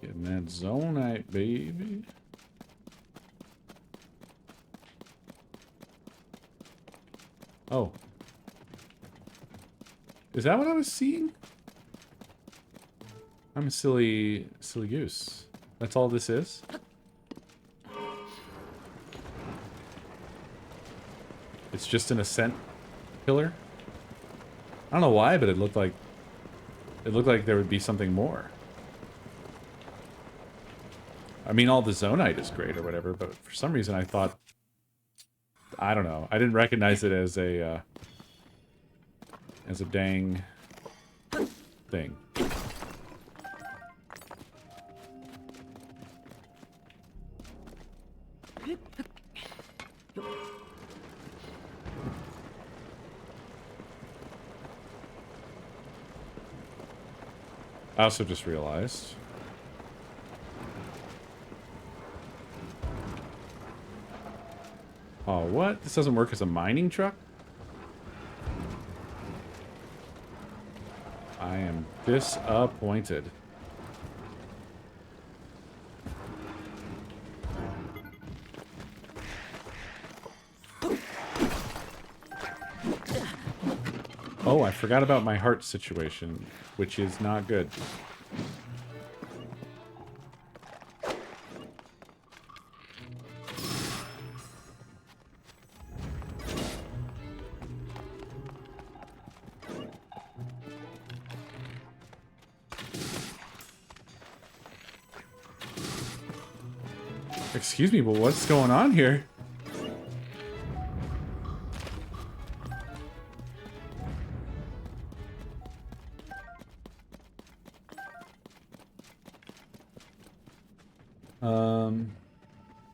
[SPEAKER 1] Getting that zonite, baby. Oh. Is that what I was seeing? I'm a silly goose. That's all this is? It's just an ascent pillar? I don't know why, but it looked like there would be something more. I mean, all the zonite is great or whatever, but for some reason I thought... I don't know. I didn't recognize it as a dang thing. I also just realized... Oh, what? This doesn't work as a mining truck? I am disappointed. Oh, I forgot about my heart situation, which is not good.
[SPEAKER 3] Excuse me, but what's going on here?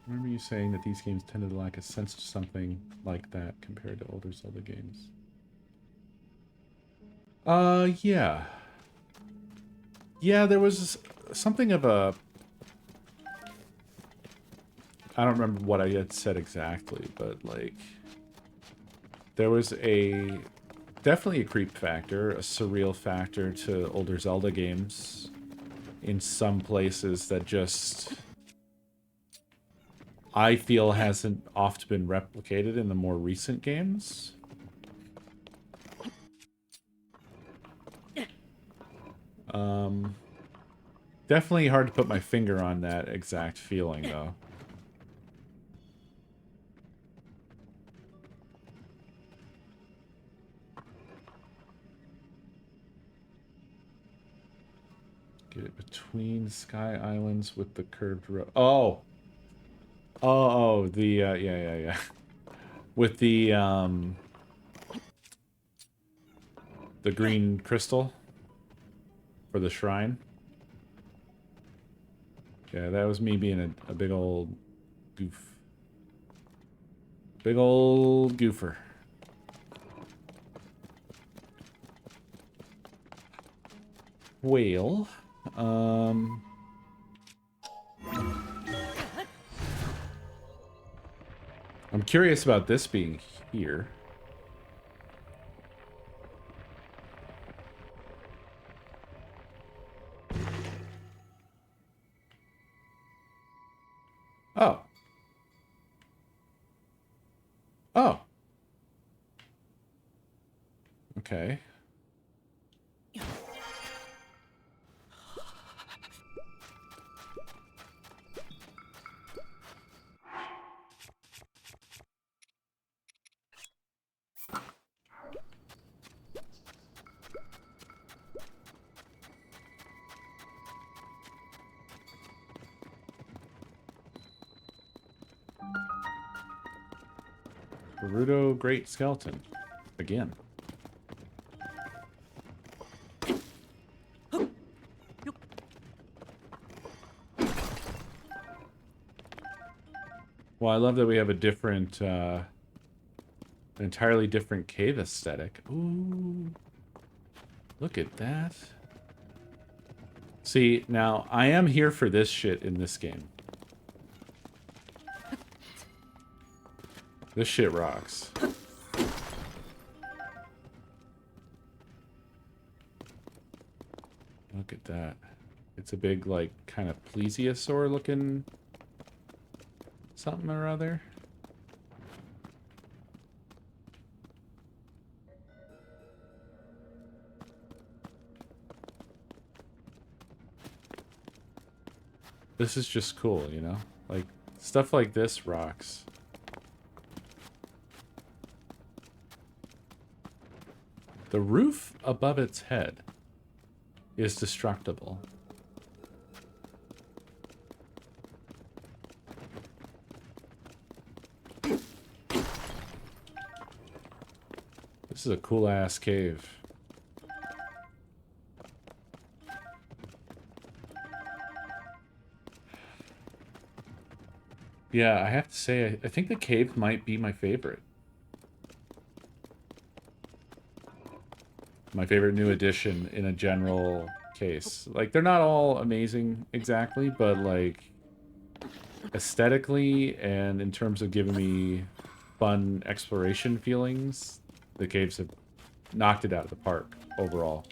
[SPEAKER 3] Remember you saying that these games tended to lack a sense of something like that compared to older Zelda games. Yeah. Yeah, there was something of a... I don't remember what I had said exactly, but, like... There was a... Definitely a creep factor, a surreal factor to older Zelda games in some places that just... I feel hasn't oft been replicated in the more recent games. Definitely hard to put my finger on that exact feeling, though. Get it between Sky Islands with the curved road. Oh! Oh, yeah. With the green crystal for the shrine. Yeah, that was me being a big old goof. Big old goofer. Well, I'm curious about this being here. Oh. Oh. Okay. Gerudo Great Skeleton. Again. Well, I love that we have a different, an entirely different cave aesthetic. Ooh. Look at that. See, now, I am here for this shit in this game. This shit rocks. Look at that. It's a big, like, kind of plesiosaur looking something or other. This is just cool, you know? Like, stuff like this rocks. The roof above its head is destructible. This is a cool-ass cave. Yeah, I have to say, I think the cave might be my favorite. My favorite new addition in a general case. Like, they're not all amazing exactly, but, like, aesthetically and in terms of giving me fun exploration feelings, the caves have knocked it out of the park overall.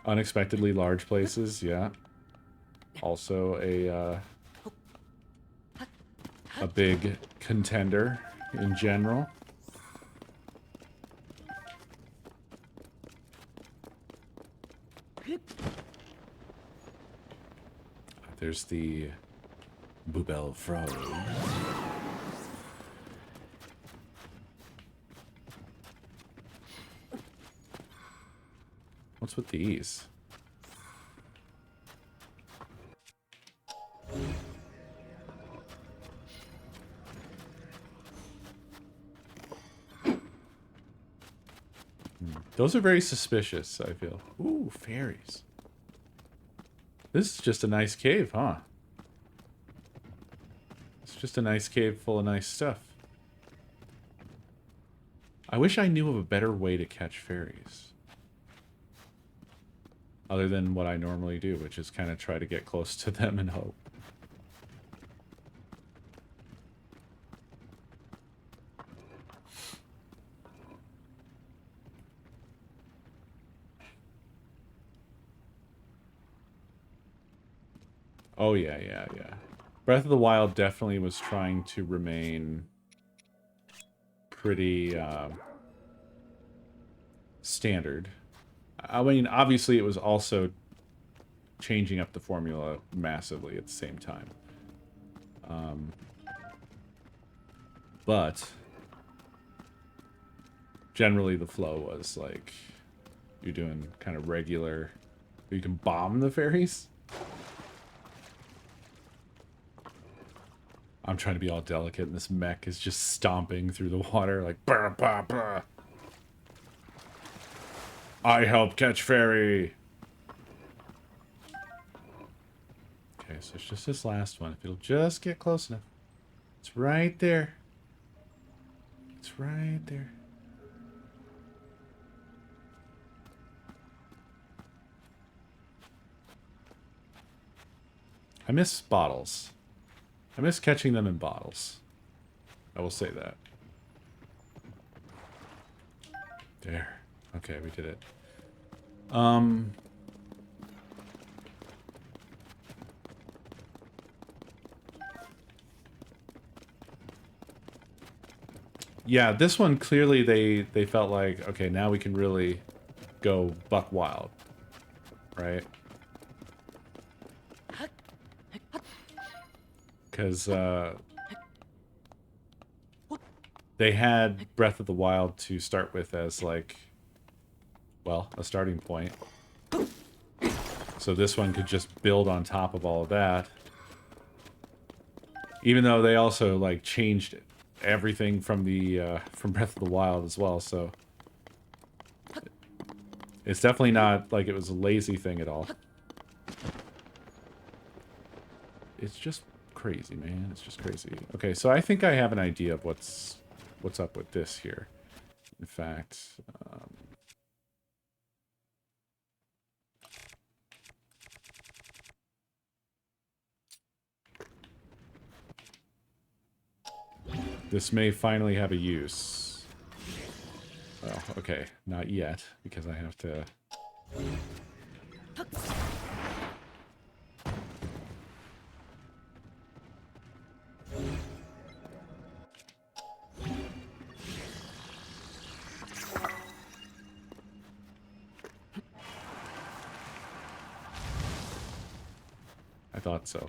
[SPEAKER 3] Unexpectedly large places, yeah. Also a big contender in general. There's the Boobel Frog. What's with these? Those are very suspicious, I feel. Ooh, fairies. This is just a nice cave, huh? It's just a nice cave full of nice stuff. I wish I knew of a better way to catch fairies. Other than what I normally do, which is kind of try to get close to them and hope. Oh, yeah, yeah, yeah. Breath of the Wild definitely was trying to remain pretty standard. I mean, obviously it was also changing up the formula massively at the same time. But generally the flow was like you're doing kind of regular. You can bomb the fairies. I'm trying to be all delicate, and this mech is just stomping through the water like bah, bah, bah. I help catch fairy. Okay, so it's just this last one. If it'll just get close enough. It's right there. It's right there. I miss bottles. I miss catching them in bottles. I will say that. There. Okay, we did it. Yeah, this one clearly they felt like, okay, now we can really go buck wild. Right? Because they had Breath of the Wild to start with as like, well, a starting point. So this one could just build on top of all of that. Even though they also like changed everything from the from Breath of the Wild as well, so it's definitely not like it was a lazy thing at all. It's just crazy, man. It's just crazy. Okay, so I think I have an idea of what's up with this here. In fact, this may finally have a use. Well, okay, not yet, because I have to... I thought so.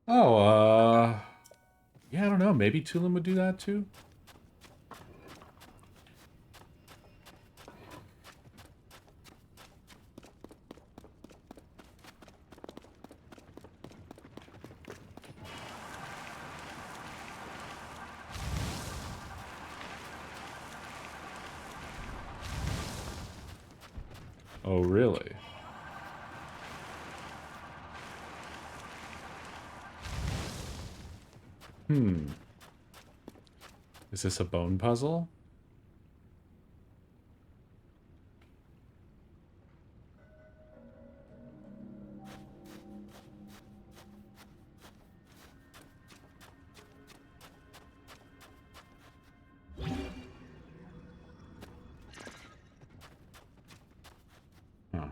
[SPEAKER 3] Oh, yeah, I don't know. Maybe Tulum would do that too? Oh, really? Is this a bone puzzle? Huh.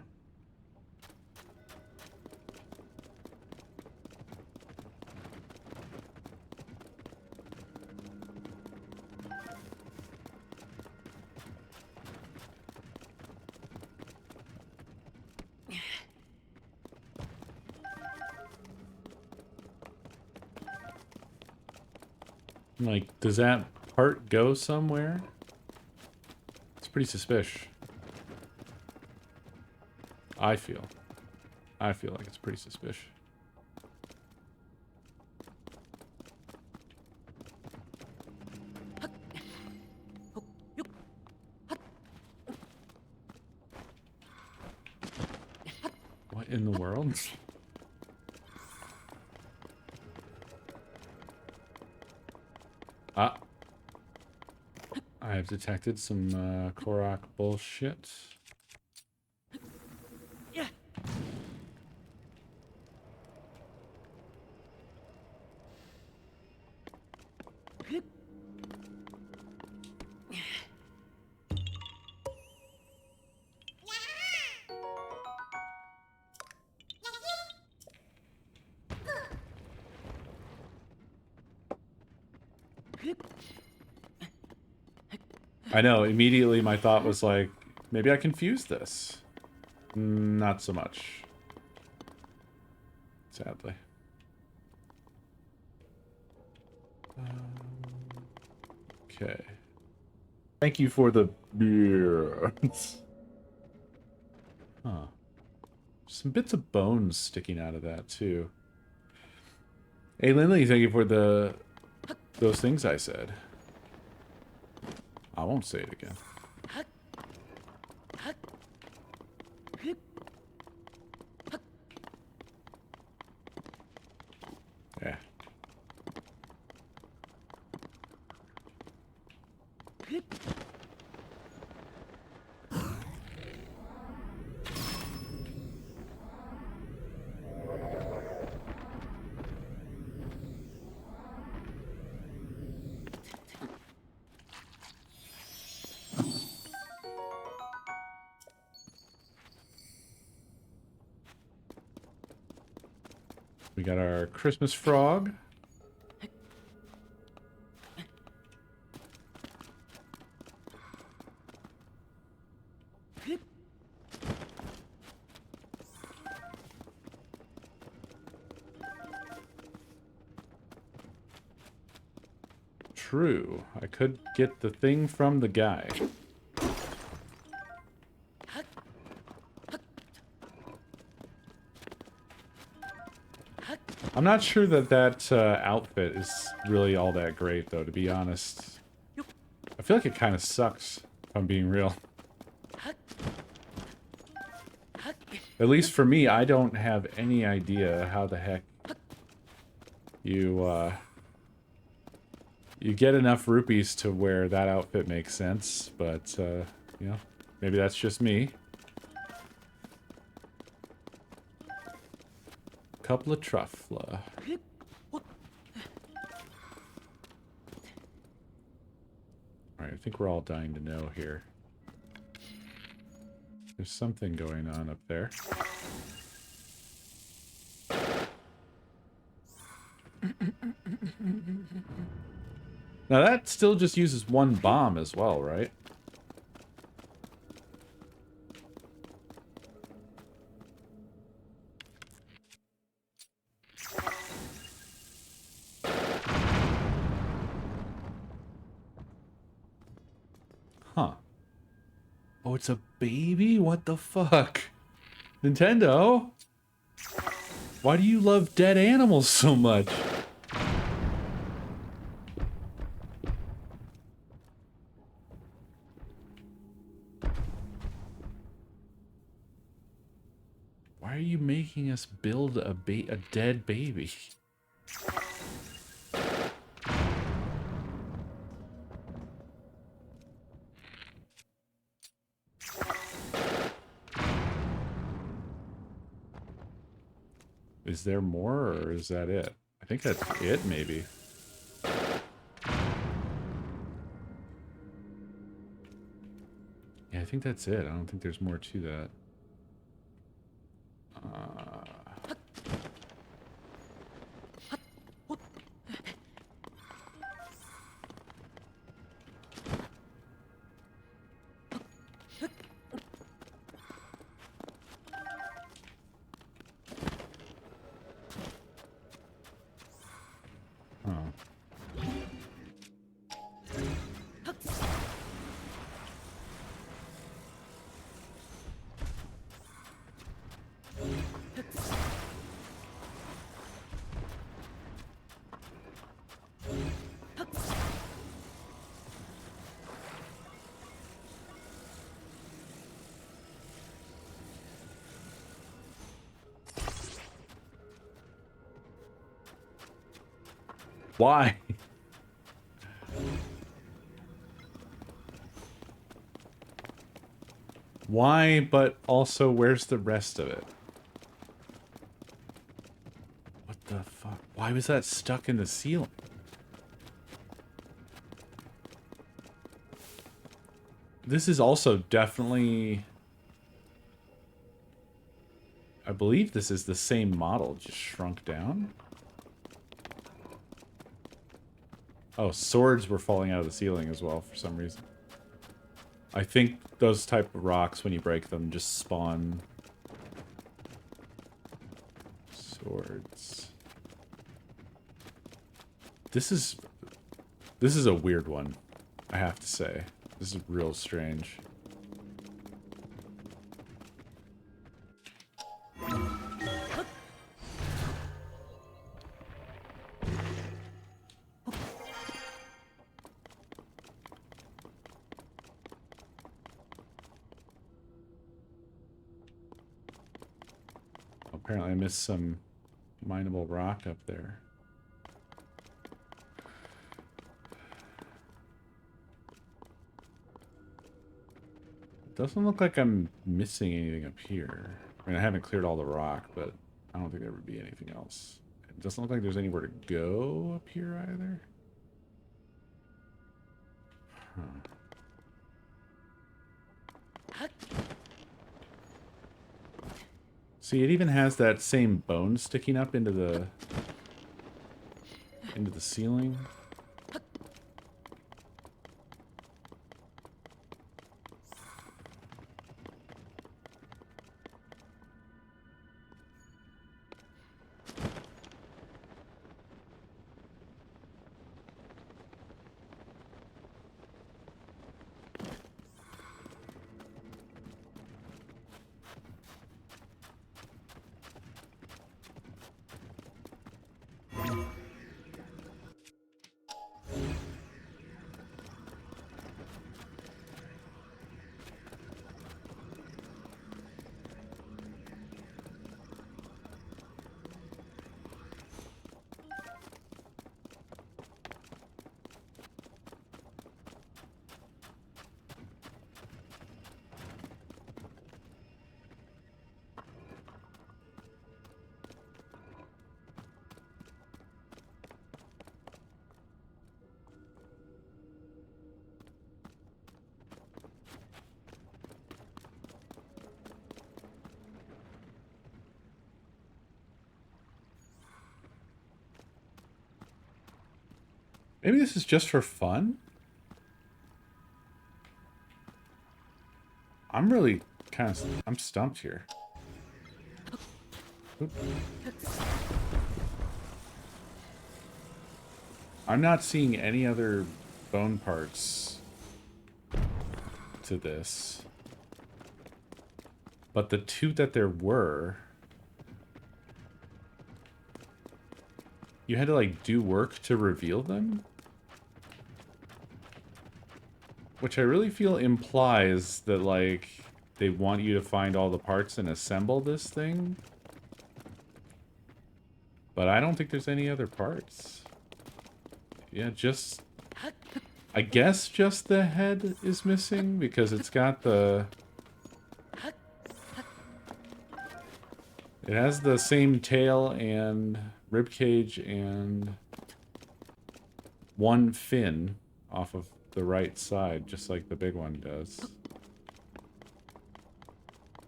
[SPEAKER 3] Like, does that part go somewhere? It's pretty suspicious. I feel like it's pretty suspicious. What in the world? Ah. I have detected some Korok bullshit.
[SPEAKER 2] Yeah.
[SPEAKER 3] I know, immediately my thought was like, maybe I confused this. Not so much. Sadly. Okay.
[SPEAKER 1] Thank you for the beer.
[SPEAKER 3] Huh. Some bits of bones sticking out of that, too. Hey, Lindley, thank you for those things I said. I won't say it again. Yeah. We got our Christmas frog. True. I could get the thing from the guy. I'm not sure that outfit is really all that great, though, to be honest. I feel like it kind of sucks, if I'm being real. At least for me, I don't have any idea how the heck you get enough rupees to where that outfit makes sense, but, you know, maybe that's just me. Couple of truffle. Alright, I think we're all dying to know here. There's something going on up there. Now that still just uses one bomb as well, right? Huh. Oh, it's a baby? What the fuck? Nintendo? Why do you love dead animals so much? Why are you making us build a dead baby? Is there more, or is that it? I think that's it, maybe. Yeah, I think that's it. I don't think there's more to that. Why? Why, but also where's the rest of it? What the fuck? Why was that stuck in the ceiling? This is also definitely... I believe this is the same model, just shrunk down. Oh, swords were falling out of the ceiling as well for some reason. I think those type of rocks, when you break them, just spawn swords. This is a weird one, I have to say. This is real strange. Apparently I missed some mineable rock up there. It doesn't look like I'm missing anything up here. I mean, I haven't cleared all the rock, but I don't think there would be anything else. It doesn't look like there's anywhere to go up here either. Huh. See, it even has that same bone sticking up into the ceiling. Maybe this is just for fun? I'm really kind of... I'm stumped here. Oop. I'm not seeing any other bone parts to this. But the two that there were... You had to, like, do work to reveal them? Which I really feel implies that, like, they want you to find all the parts and assemble this thing. But I don't think there's any other parts. Yeah, just... I guess just the head is missing, because it's got the... It has the same tail and ribcage and one fin off of the right side, just like the big one does.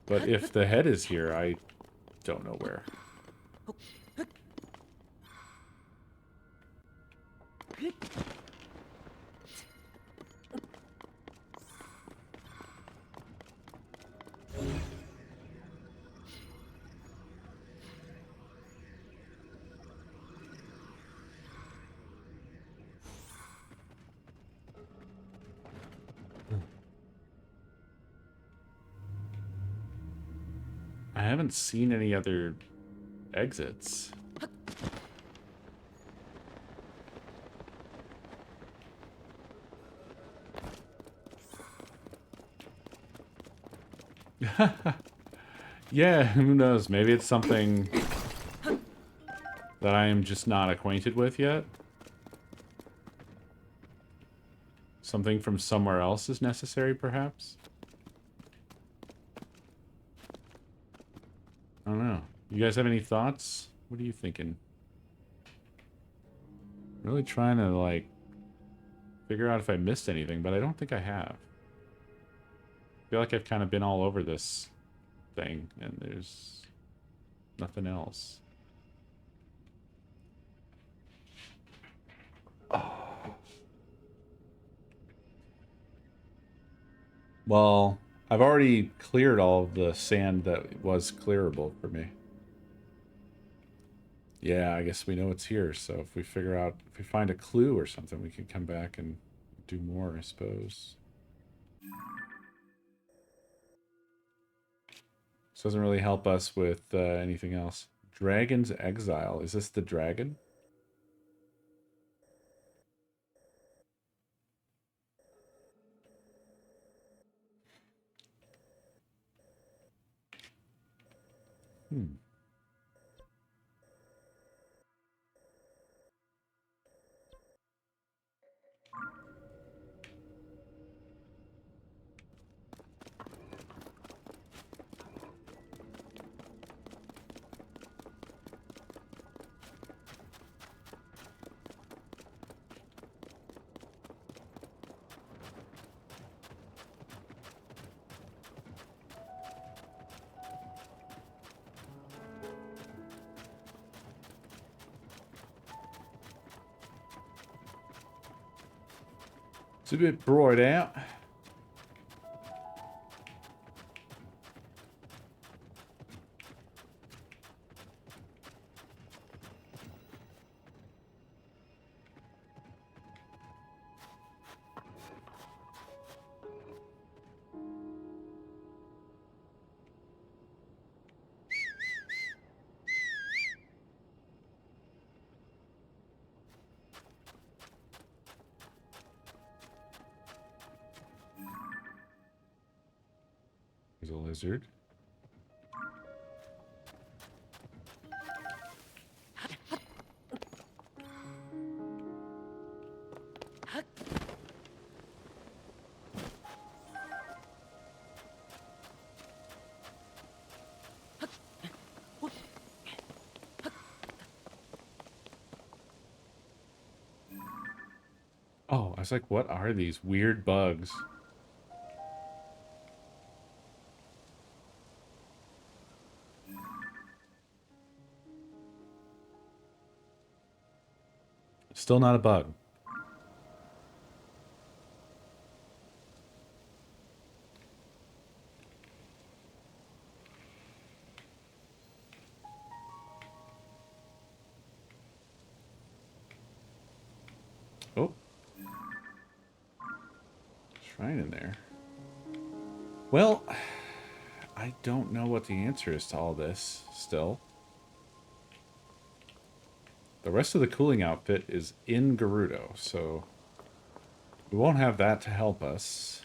[SPEAKER 3] But if the head is here, I don't know where. I haven't seen any other exits. Yeah, who knows? Maybe it's something that I am just not acquainted with yet. Something from somewhere else is necessary, perhaps? I don't know. You guys have any thoughts? What are you thinking? Really trying to, like, figure out if I missed anything, but I don't think I have. I feel like I've kind of been all over this thing, and there's nothing else. Well, I've already cleared all of the sand that was clearable for me. Yeah, I guess we know it's here, so if we figure out, if we find a clue or something, we can come back and do more, I suppose. This doesn't really help us with anything else. Dragon's Exile. Is this the dragon? Hmm. It's a bit broad out. There's a lizard. Oh, I was like, what are these weird bugs? Still not a bug. Oh. Shrine in there. Well, I don't know what the answer is to all this, still. The rest of the cooling outfit is in Gerudo, so we won't have that to help us.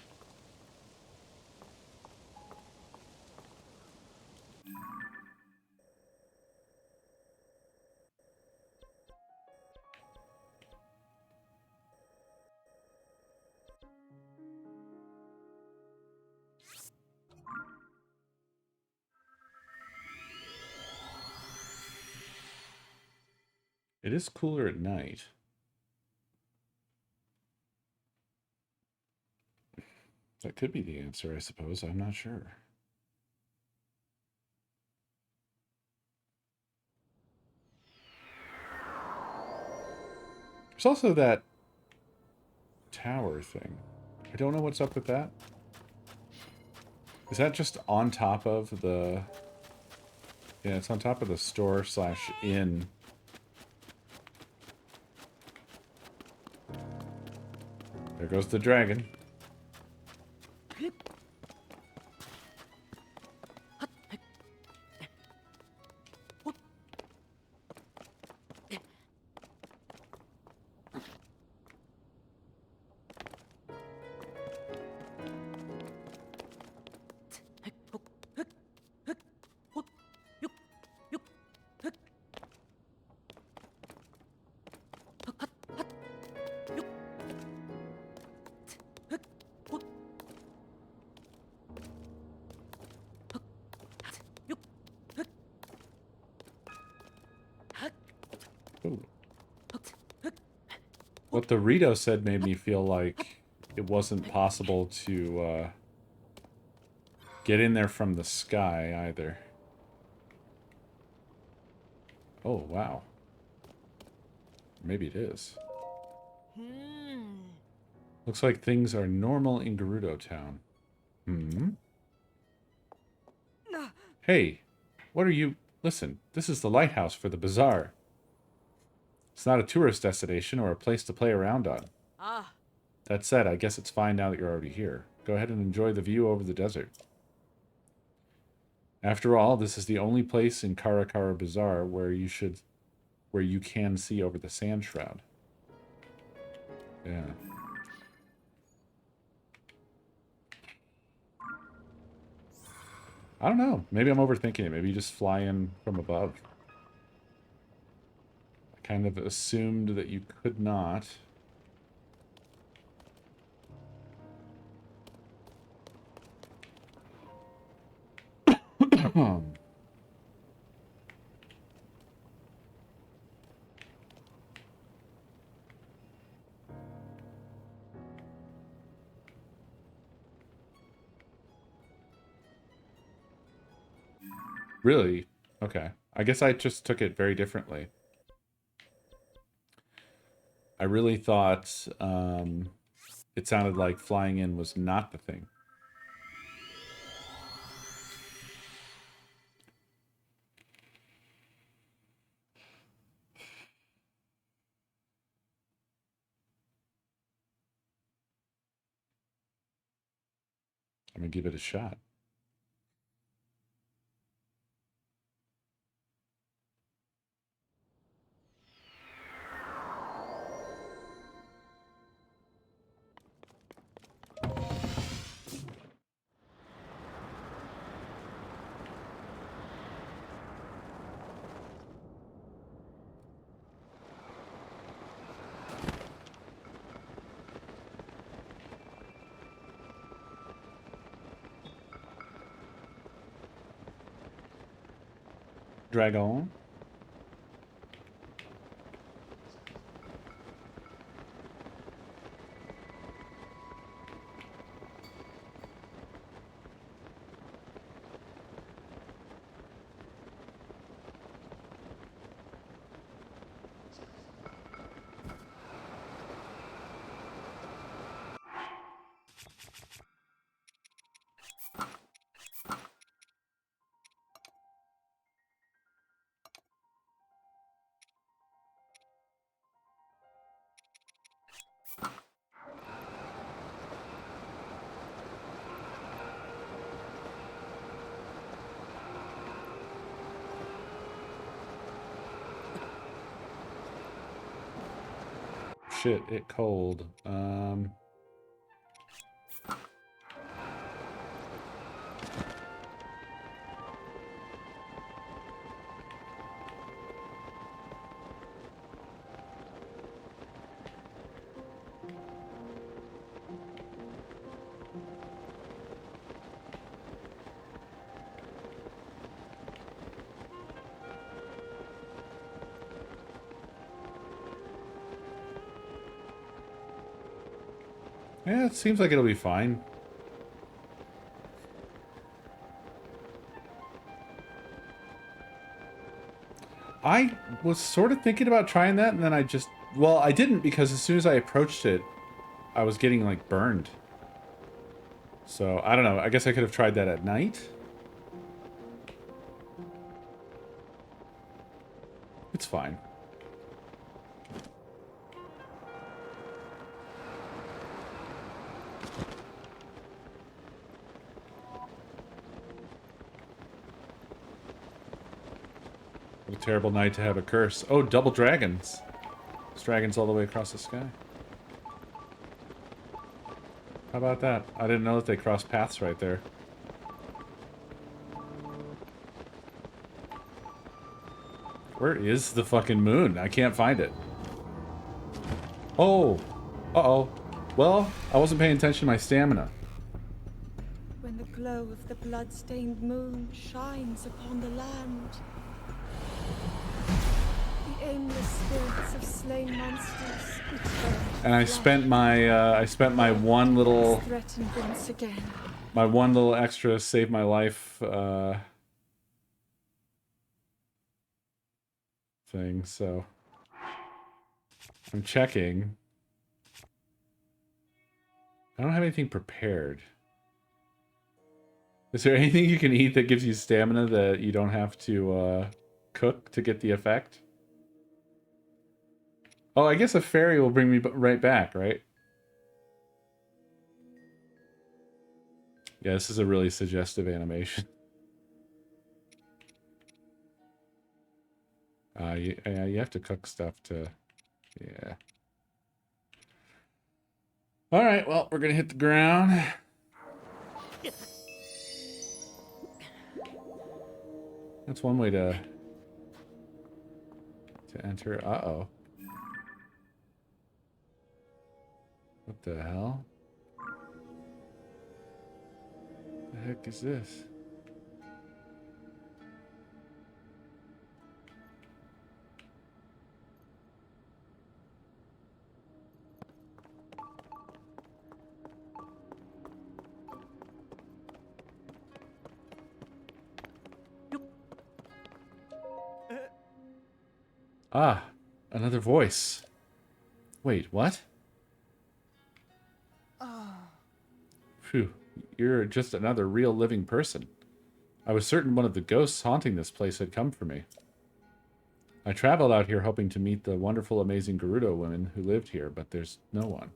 [SPEAKER 3] It is cooler at night. That could be the answer, I suppose. I'm not sure. There's also that tower thing. I don't know what's up with that. Is that just on top of the... Yeah, it's on top of the store slash inn. There goes the dragon. Ooh. What the Rito said made me feel like it wasn't possible to get in there from the sky either. Oh, wow. Maybe it is. Looks like things are normal in Gerudo Town. Hmm? Hey, what are you... Listen, this is the lighthouse for the bazaar. It's not a tourist destination or a place to play around on.
[SPEAKER 2] Ah.
[SPEAKER 3] That said, I guess it's fine now that you're already here. Go ahead and enjoy the view over the desert. After all, this is the only place in Karakara Bazaar where you can see over the sand shroud. Yeah. I don't know. Maybe I'm overthinking it. Maybe you just fly in from above. I kind of assumed that you could not. Really? Okay. I guess I just took it very differently. I really thought it sounded like flying in was not the thing. I'm going to give it a shot. Dragon. Shit, it cold. Yeah, it seems like it'll be fine. I was sort of thinking about trying that, and then I just... Well, I didn't, because as soon as I approached it, I was getting, like, burned. So, I don't know. I guess I could have tried that at night. It's fine. What a terrible night to have a curse. Oh, double dragons. There's dragons all the way across the sky. How about that? I didn't know that they crossed paths right there. Where is the fucking moon? I can't find it. Oh. Uh-oh. Well, I wasn't paying attention to my stamina.
[SPEAKER 2] When the glow of the blood-stained moon shines upon the land, the aimless spirits of slain monsters.
[SPEAKER 3] And I spent my one little
[SPEAKER 2] Threatened once again.
[SPEAKER 3] my one little extra save my life thing, so I'm checking. I don't have anything prepared. Is there anything you can eat that gives you stamina that you don't have to cook to get the effect? Oh, I guess a fairy will bring me right back, right? Yeah, this is a really suggestive animation. You have to cook stuff to... Yeah. Alright, well, we're gonna hit the ground. That's one way to enter. Uh-oh. What the hell? The heck is this? Ah, another voice. Wait, what? Phew, you're just another real living person. I was certain one of the ghosts haunting this place had come for me. I traveled out here hoping to meet the wonderful, amazing Gerudo women who lived here, but there's no one.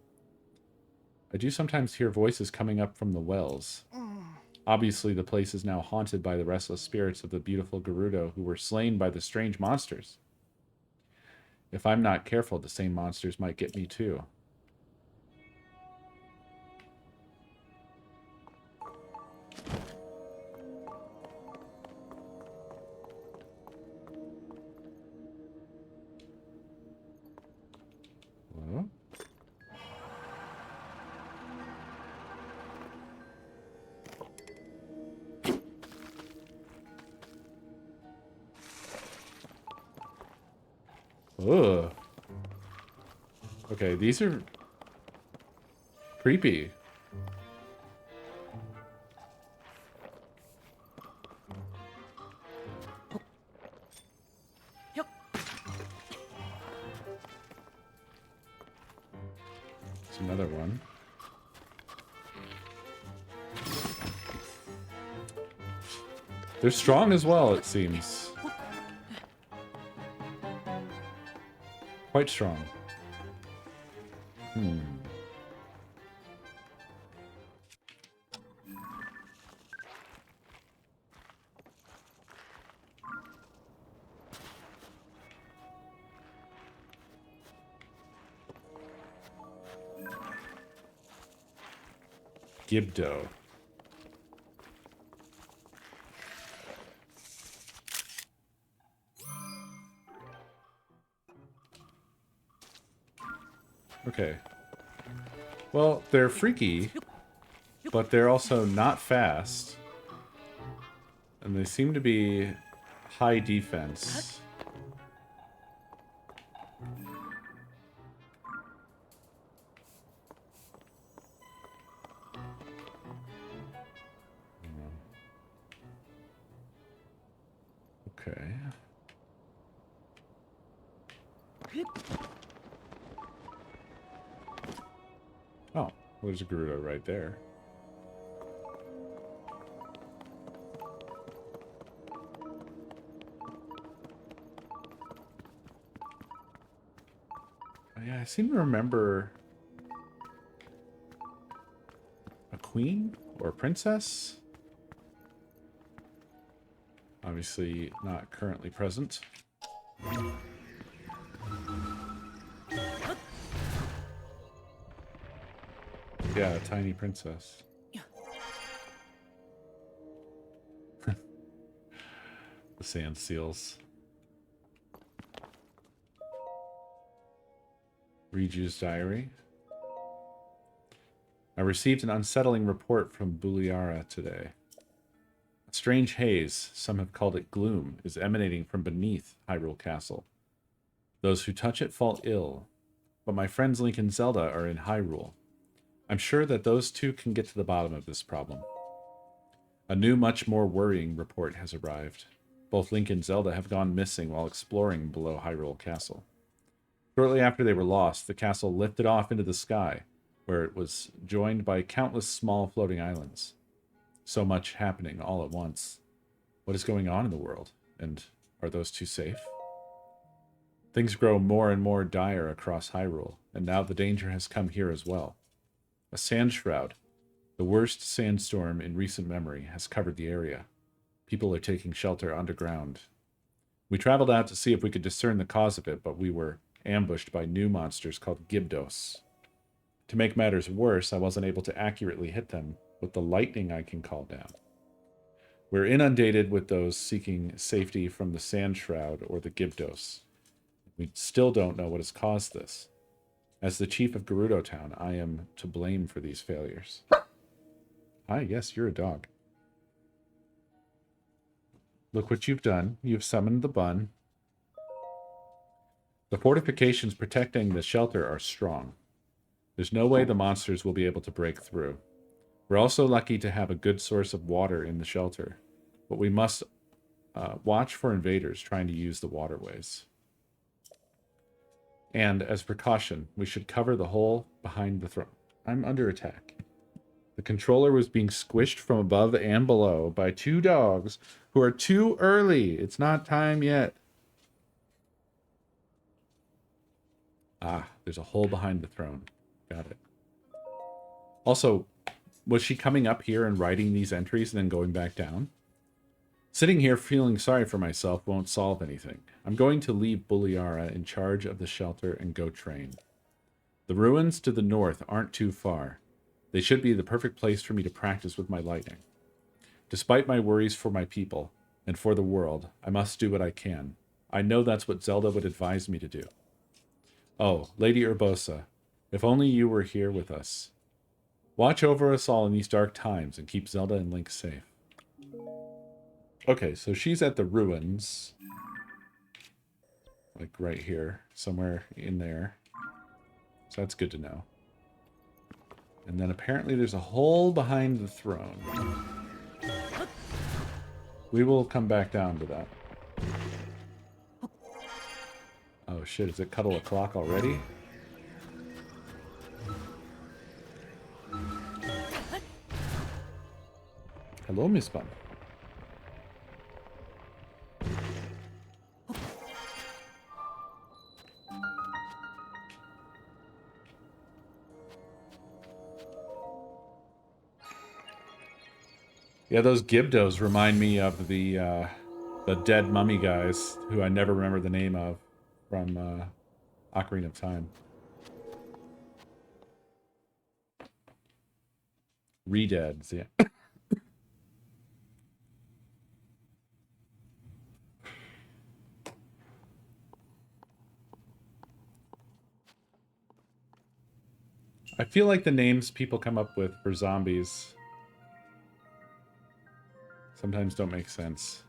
[SPEAKER 3] I do sometimes hear voices coming up from the wells. Obviously, the place is now haunted by the restless spirits of the beautiful Gerudo who were slain by the strange monsters. If I'm not careful, the same monsters might get me too. Hello? Ugh. Okay, these are creepy. It's another one. They're strong as well, it seems. Quite strong. Gibdo. Okay. Well, they're freaky, but they're also not fast. And they seem to be high defense. Okay. Oh, well, there's a Gerudo right there. Oh, yeah, I seem to remember a queen or a princess. Obviously not currently present. Yeah, a tiny princess. The sand seals. Riju's diary. I received an unsettling report from Buliara today. A strange haze, some have called it gloom, is emanating from beneath Hyrule Castle. Those who touch it fall ill, but my friends Link and Zelda are in Hyrule. I'm sure that those two can get to the bottom of this problem. A new, much more worrying report has arrived. Both Link and Zelda have gone missing while exploring below Hyrule Castle. Shortly after they were lost, the castle lifted off into the sky, where it was joined by countless small floating islands. So much happening all at once. What is going on in the world? And are those two safe? Things grow more and more dire across Hyrule, and now the danger has come here as well. A sand shroud, the worst sandstorm in recent memory, has covered the area. People are taking shelter underground. We traveled out to see if we could discern the cause of it, but we were ambushed by new monsters called Gibdos. To make matters worse, I wasn't able to accurately hit them with the lightning I can call down. We're inundated with those seeking safety from the sand shroud or the Gibdos. We still don't know what has caused this. As the chief of Gerudo Town, I am to blame for these failures. Hi, yes, you're a dog. Look what you've done. You've summoned the bun. The fortifications protecting the shelter are strong. There's no way the monsters will be able to break through. We're also lucky to have a good source of water in the shelter, but we must watch for invaders trying to use the waterways. And as precaution, we should cover the hole behind the throne. I'm under attack. The controller was being squished from above and below by two dogs who are too early. It's not time yet. Ah, there's a hole behind the throne. Got it. Also, was she coming up here and writing these entries and then going back down? Sitting here feeling sorry for myself won't solve anything. I'm going to leave Buliara in charge of the shelter and go train. The ruins to the north aren't too far. They should be the perfect place for me to practice with my lightning. Despite my worries for my people and for the world, I must do what I can. I know that's what Zelda would advise me to do. Oh, Lady Urbosa, if only you were here with us. Watch over us all in these dark times and keep Zelda and Link safe. Okay, so she's at the ruins. Like right here, somewhere in there. So that's good to know. And then apparently there's a hole behind the throne. We will come back down to that. Oh shit, is it cuddle o'clock already? Hello, Miss Bum. Yeah, those Gibdos remind me of the dead mummy guys, who I never remember the name of, from Ocarina of Time. Redeads, yeah. I feel like the names people come up with for zombies sometimes don't make sense.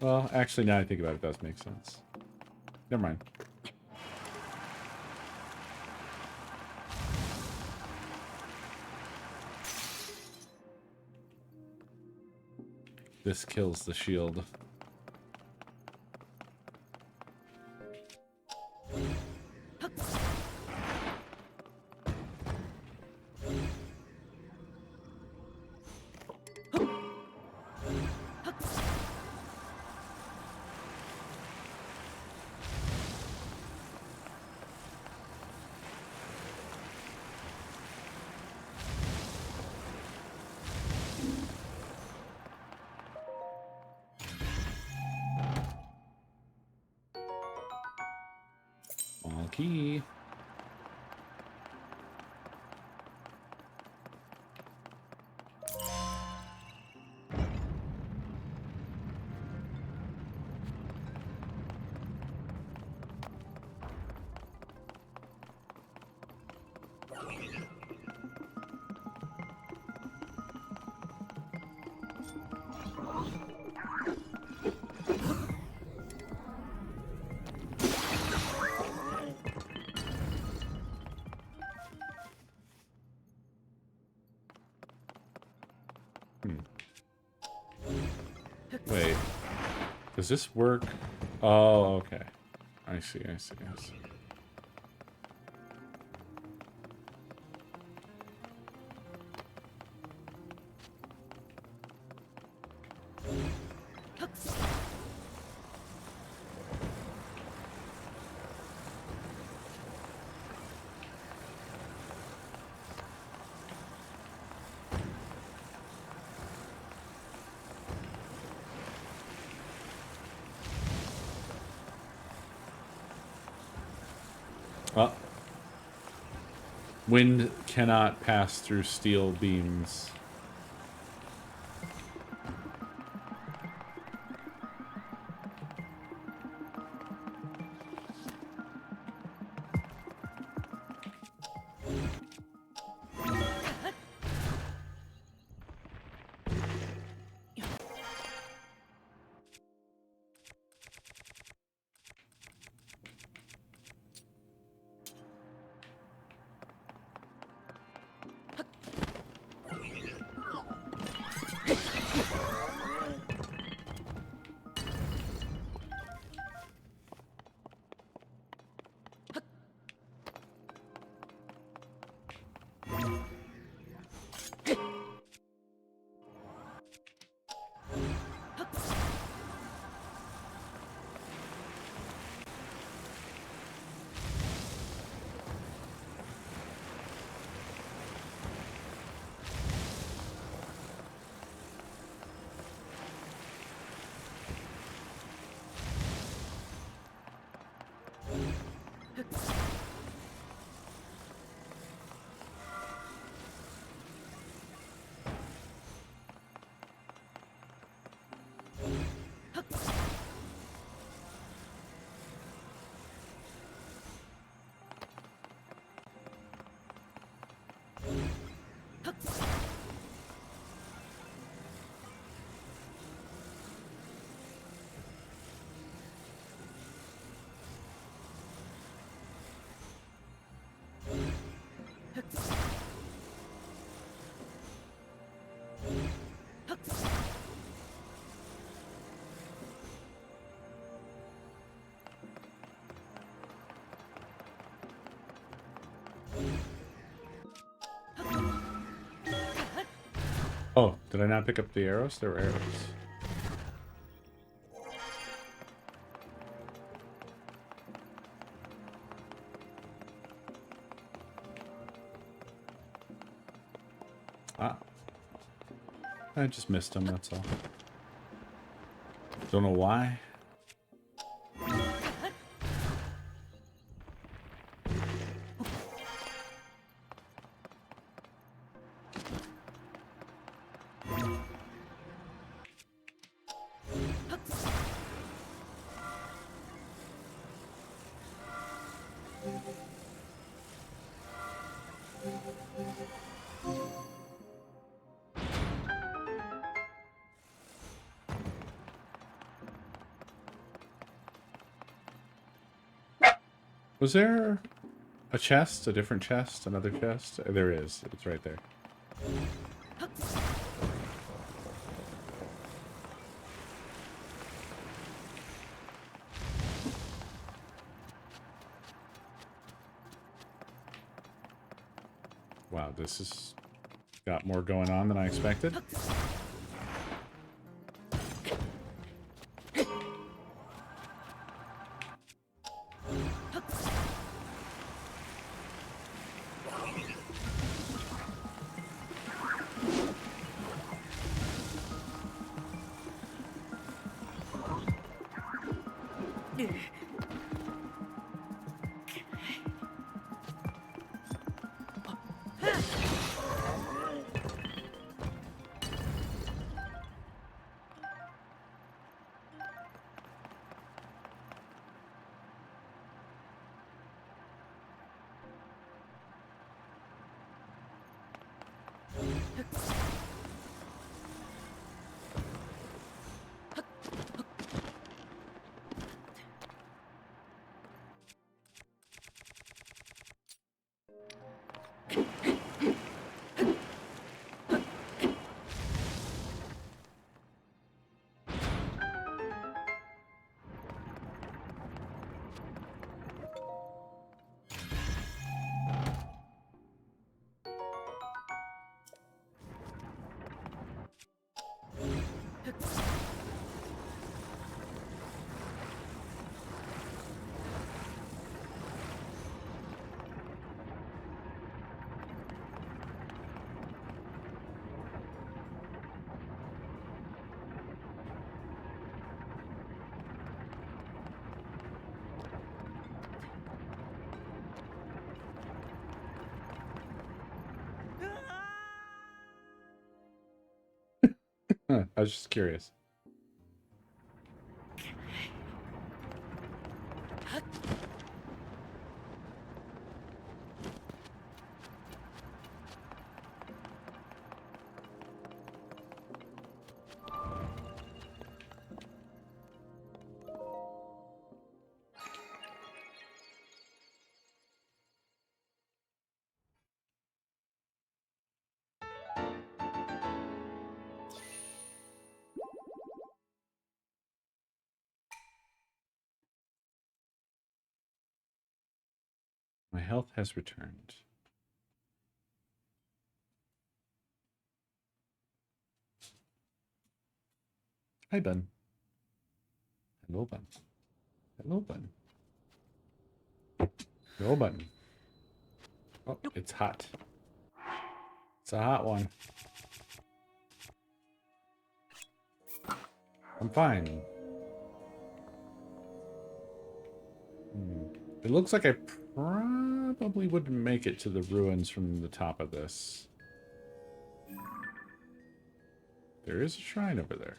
[SPEAKER 3] Well, actually, now I think about it, it does make sense. Never mind. This kills the shield. Key. Wait. Does this work? Oh, okay. I see. Wind cannot pass through steel beams. Oh, did I not pick up the arrows? There were arrows. Ah. I just missed them, that's all. Don't know why. Was there a chest, a different chest, another chest? There is. It's right there. Wow, this has got more going on than I expected. Huh, I was just curious. My health has returned. Hi, Ben. Hello, Ben. Hello, Ben. Hello, Ben. Oh, it's hot. It's a hot one. I'm fine. It looks like I probably wouldn't make it to the ruins from the top of this. There is a shrine over there.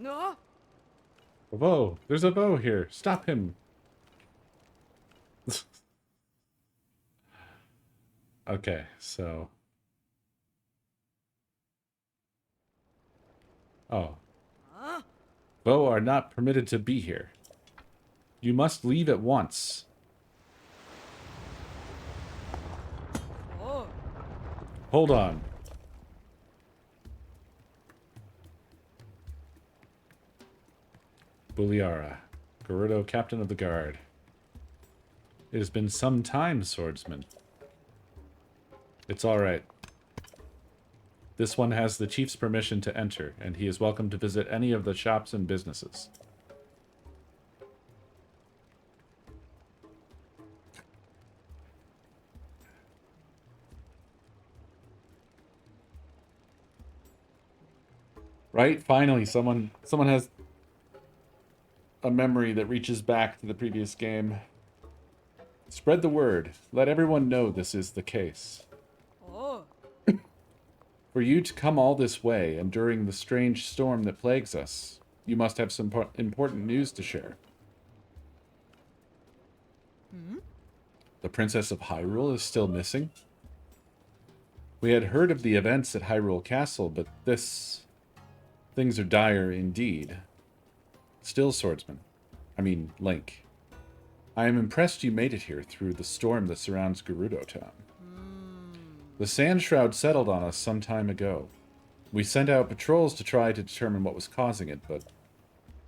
[SPEAKER 2] No.
[SPEAKER 3] A bow! There's a bow here! Stop him! Okay, so... Oh. Bow are not permitted to be here. You must leave at once.
[SPEAKER 2] Oh.
[SPEAKER 3] Hold on. Buliara, Gerudo, captain of the guard. It has been some time, swordsman. It's alright. This one has the chief's permission to enter, and he is welcome to visit any of the shops and businesses. Right? Finally, someone has a memory that reaches back to the previous game. Spread the word. Let everyone know this is the case.
[SPEAKER 2] Oh.
[SPEAKER 3] For you to come all this way, and during the strange storm that plagues us, you must have some important news to share. The Princess of Hyrule is still missing? We had heard of the events at Hyrule Castle, but things are dire indeed. Still, swordsman. I mean, Link. I am impressed you made it here through the storm that surrounds Gerudo Town. The sand shroud settled on us some time ago. We sent out patrols to try to determine what was causing it, but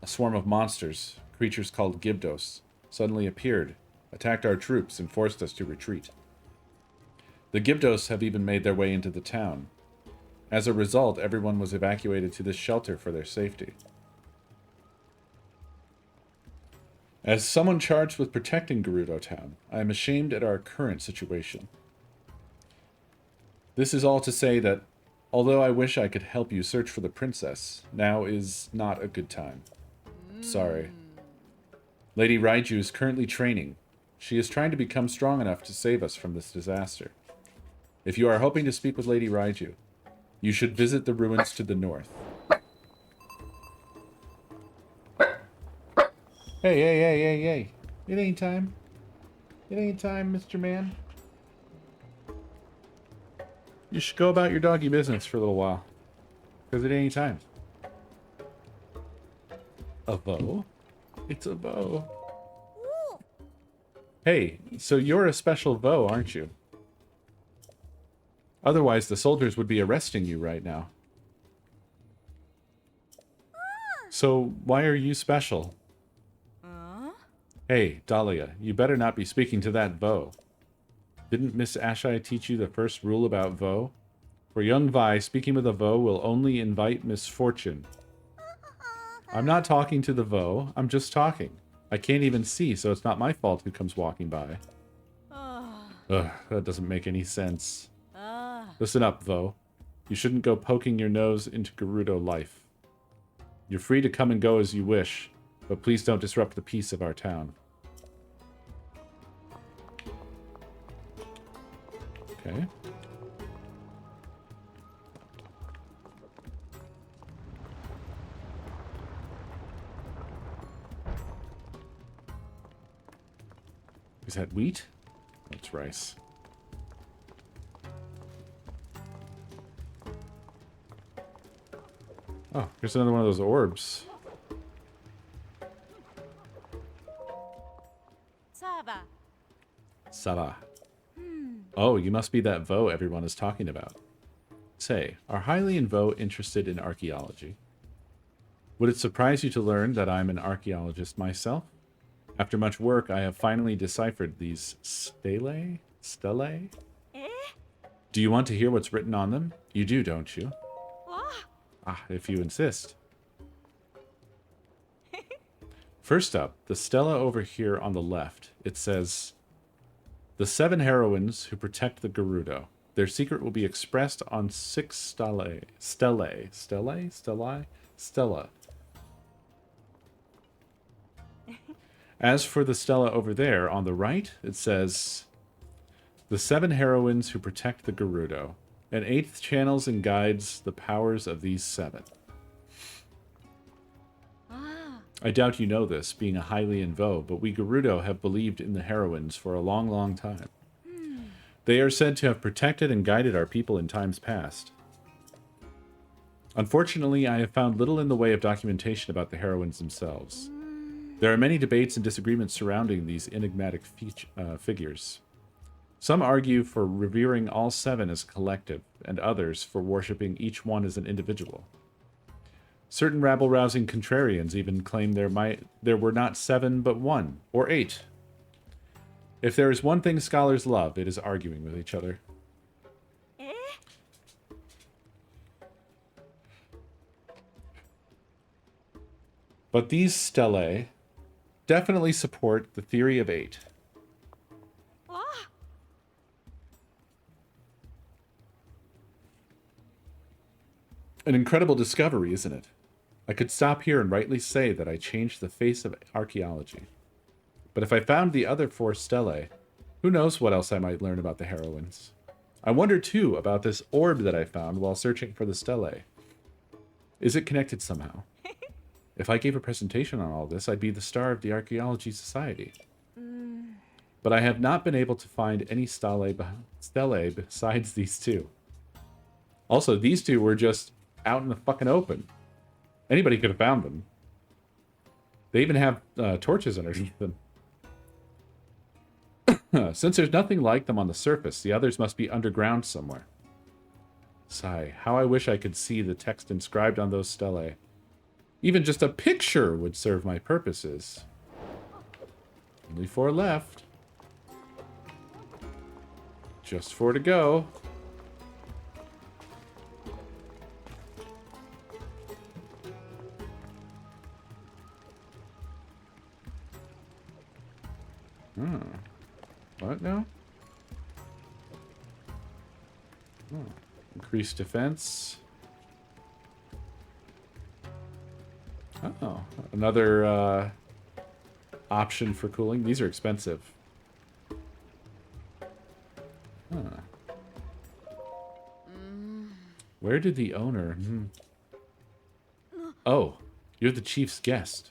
[SPEAKER 3] a swarm of monsters, creatures called Gibdos, suddenly appeared, attacked our troops, and forced us to retreat. The Gibdos have even made their way into the town. As a result, everyone was evacuated to this shelter for their safety. As someone charged with protecting Gerudo Town, I am ashamed at our current situation. This is all to say that, although I wish I could help you search for the princess, now is not a good time. Sorry. Lady Raiju is currently training. She is trying to become strong enough to save us from this disaster. If you are hoping to speak with Lady Raiju, you should visit the ruins to the north. Hey. It ain't time. It ain't time, Mr. Man. You should go about your doggy business for a little while. Because it ain't time. A bow? It's a bow. Hey, so you're a special bow, aren't you? Otherwise, the soldiers would be arresting you right now. So why are you special?
[SPEAKER 2] Uh?
[SPEAKER 3] Hey, Dahlia, you better not be speaking to that Vo. Didn't Miss Ashai teach you the first rule about Vo? For young Vi, speaking with a Vo will only invite misfortune. I'm not talking to the Vo, I'm just talking. I can't even see, so it's not my fault who comes walking by. Ugh, that doesn't make any sense. Listen up, Vo. You shouldn't go poking your nose into Gerudo life. You're free to come and go as you wish, but please don't disrupt the peace of our town. Okay. Is that wheat? That's rice. Oh, here's another one of those orbs. Sava. Oh, you must be that Vo everyone is talking about. Say, are Hylie and Vo interested in archaeology? Would it surprise you to learn that I'm an archaeologist myself? After much work, I have finally deciphered these stelae? Stellae? Do you want to hear what's written on them? You do, don't you? Ah, if you insist. First up, the stela over here on the left. It says, the 7 heroines who protect the Gerudo. Their secret will be expressed on 6 stelae. Stella. As for the stela over there on the right, it says, the 7 heroines who protect the Gerudo. An 8th channels and guides the powers of these 7. I doubt you know this, being a Hylie and Vo, but we Gerudo have believed in the heroines for a long, long time. They are said to have protected and guided our people in times past. Unfortunately, I have found little in the way of documentation about the heroines themselves. There are many debates and disagreements surrounding these enigmatic figures. Some argue for revering all 7 as a collective, and others for worshipping each one as an individual. Certain rabble-rousing contrarians even claim there were not 7 but 1, or 8. If there is one thing scholars love, it is arguing with each other. But these stelae definitely support the theory of 8. An incredible discovery, isn't it? I could stop here and rightly say that I changed the face of archaeology. But if I found the other 4 stelae, who knows what else I might learn about the heroines. I wonder, too, about this orb that I found while searching for the stelae. Is it connected somehow? If I gave a presentation on all this, I'd be the star of the Archaeology Society. But I have not been able to find any stelae besides these 2. Also, these 2 were just out in the fucking open. Anybody could have found them. They even have torches underneath them. Since there's nothing like them on the surface, the others must be underground somewhere. Sigh, how I wish I could see the text inscribed on those stelae. Even just a picture would serve my purposes. Only 4 left. Just 4 to go. What now? Oh, increased defense. Oh, another option for cooling. These are expensive. Huh. Where did the owner... Oh, you're the chief's guest.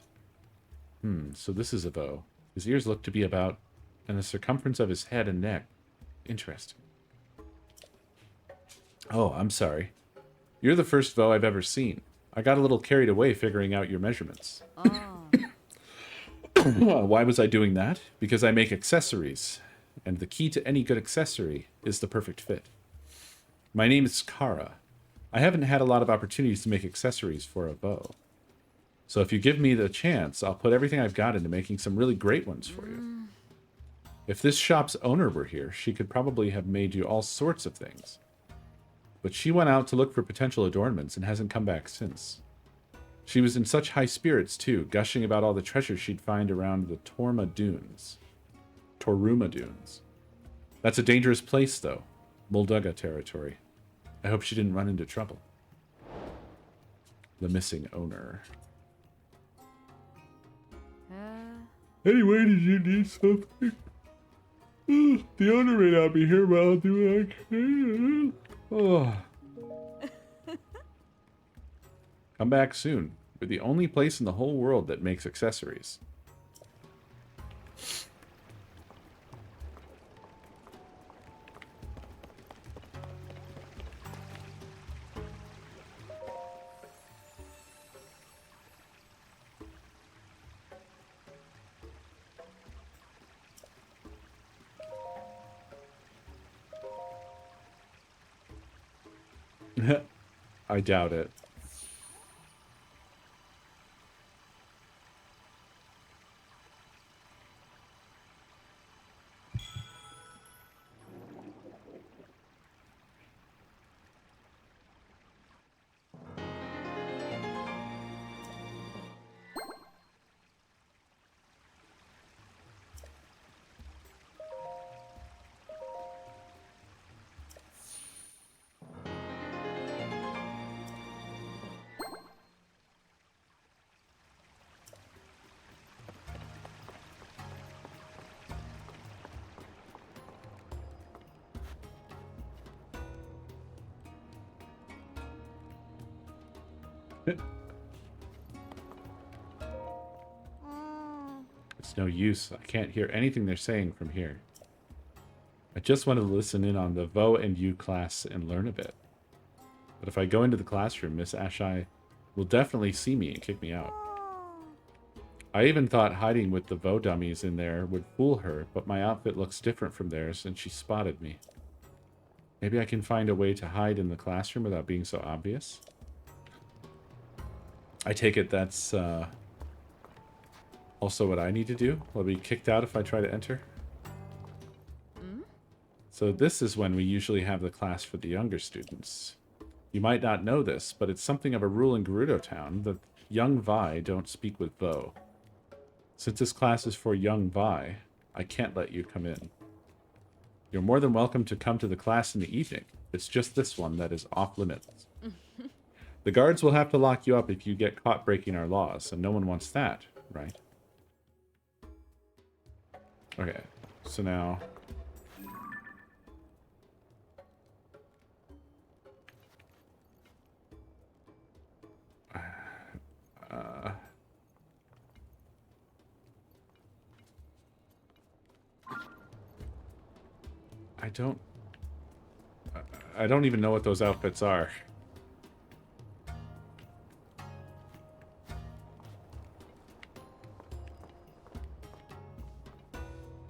[SPEAKER 3] So this is a bow. His ears look to be about... and the circumference of his head and neck. Interesting. Oh, I'm sorry. You're the first Vo I've ever seen. I got a little carried away figuring out your measurements. Why was I doing that? Because I make accessories, and the key to any good accessory is the perfect fit. My name is Kara. I haven't had a lot of opportunities to make accessories for a Vo. So if you give me the chance, I'll put everything I've got into making some really great ones for you. If this shop's owner were here, she could probably have made you all sorts of things. But she went out to look for potential adornments and hasn't come back since. She was in such high spirits, too, gushing about all the treasure she'd find around the Toruma Dunes. That's a dangerous place, though. Molduga territory. I hope she didn't run into trouble. The missing owner. Anyway, did you need something? The owner may not be here, but I'll do what I can. Oh. Come back soon. We're the only place in the whole world that makes accessories. I doubt it. It's no use. I can't hear anything they're saying from here. I just wanted to listen in on the Vo and U class and learn a bit. But if I go into the classroom, Miss Ashai will definitely see me and kick me out. I even thought hiding with the Vo dummies in there would fool her, but my outfit looks different from theirs and she spotted me. Maybe I can find a way to hide in the classroom without being so obvious? I take it that's also what I need to do? Will I be kicked out if I try to enter? So this is when we usually have the class for the younger students. You might not know this, but it's something of a rule in Gerudo Town that young Vi don't speak with Vo. Since this class is for young Vi, I can't let you come in. You're more than welcome to come to the class in the evening. It's just this one that is off limits. The guards will have to lock you up if you get caught breaking our laws, and no one wants that, right? Okay, so now... I don't even know what those outfits are.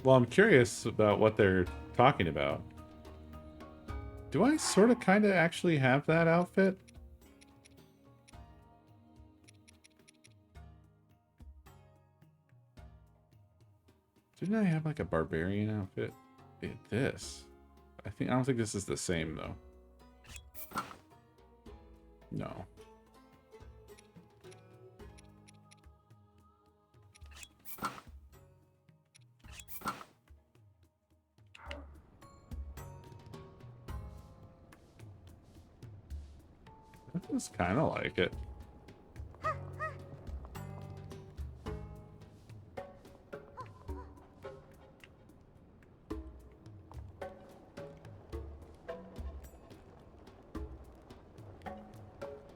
[SPEAKER 3] Well, I'm curious about what they're talking about. Do I sort of kind of actually have that outfit? Didn't I have like a barbarian outfit? This. I don't think this is the same though. No. This is kind of like it.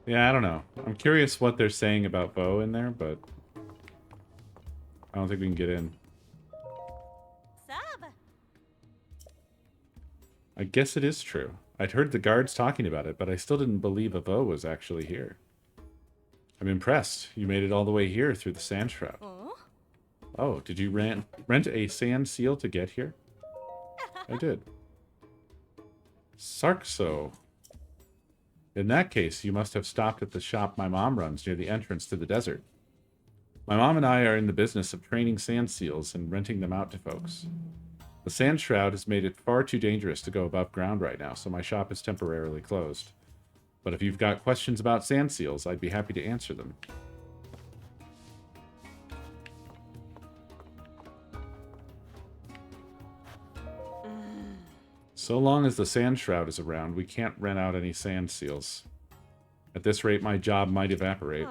[SPEAKER 3] Yeah, I don't know. I'm curious what they're saying about Vo in there, but I don't think we can get in.
[SPEAKER 2] Sab.
[SPEAKER 3] I guess it is true. I'd heard the guards talking about it, but I still didn't believe a Vo was actually here. I'm impressed. You made it all the way here through the sand shroud. Oh, did you rent a sand seal to get here? I did. Sarkso. In that case, you must have stopped at the shop my mom runs near the entrance to the desert. My mom and I are in the business of training sand seals and renting them out to folks. The sand shroud has made it far too dangerous to go above ground right now, so my shop is temporarily closed. But if you've got questions about sand seals, I'd be happy to answer them. So long as the sand shroud is around, we can't rent out any sand seals. At this rate, my job might evaporate.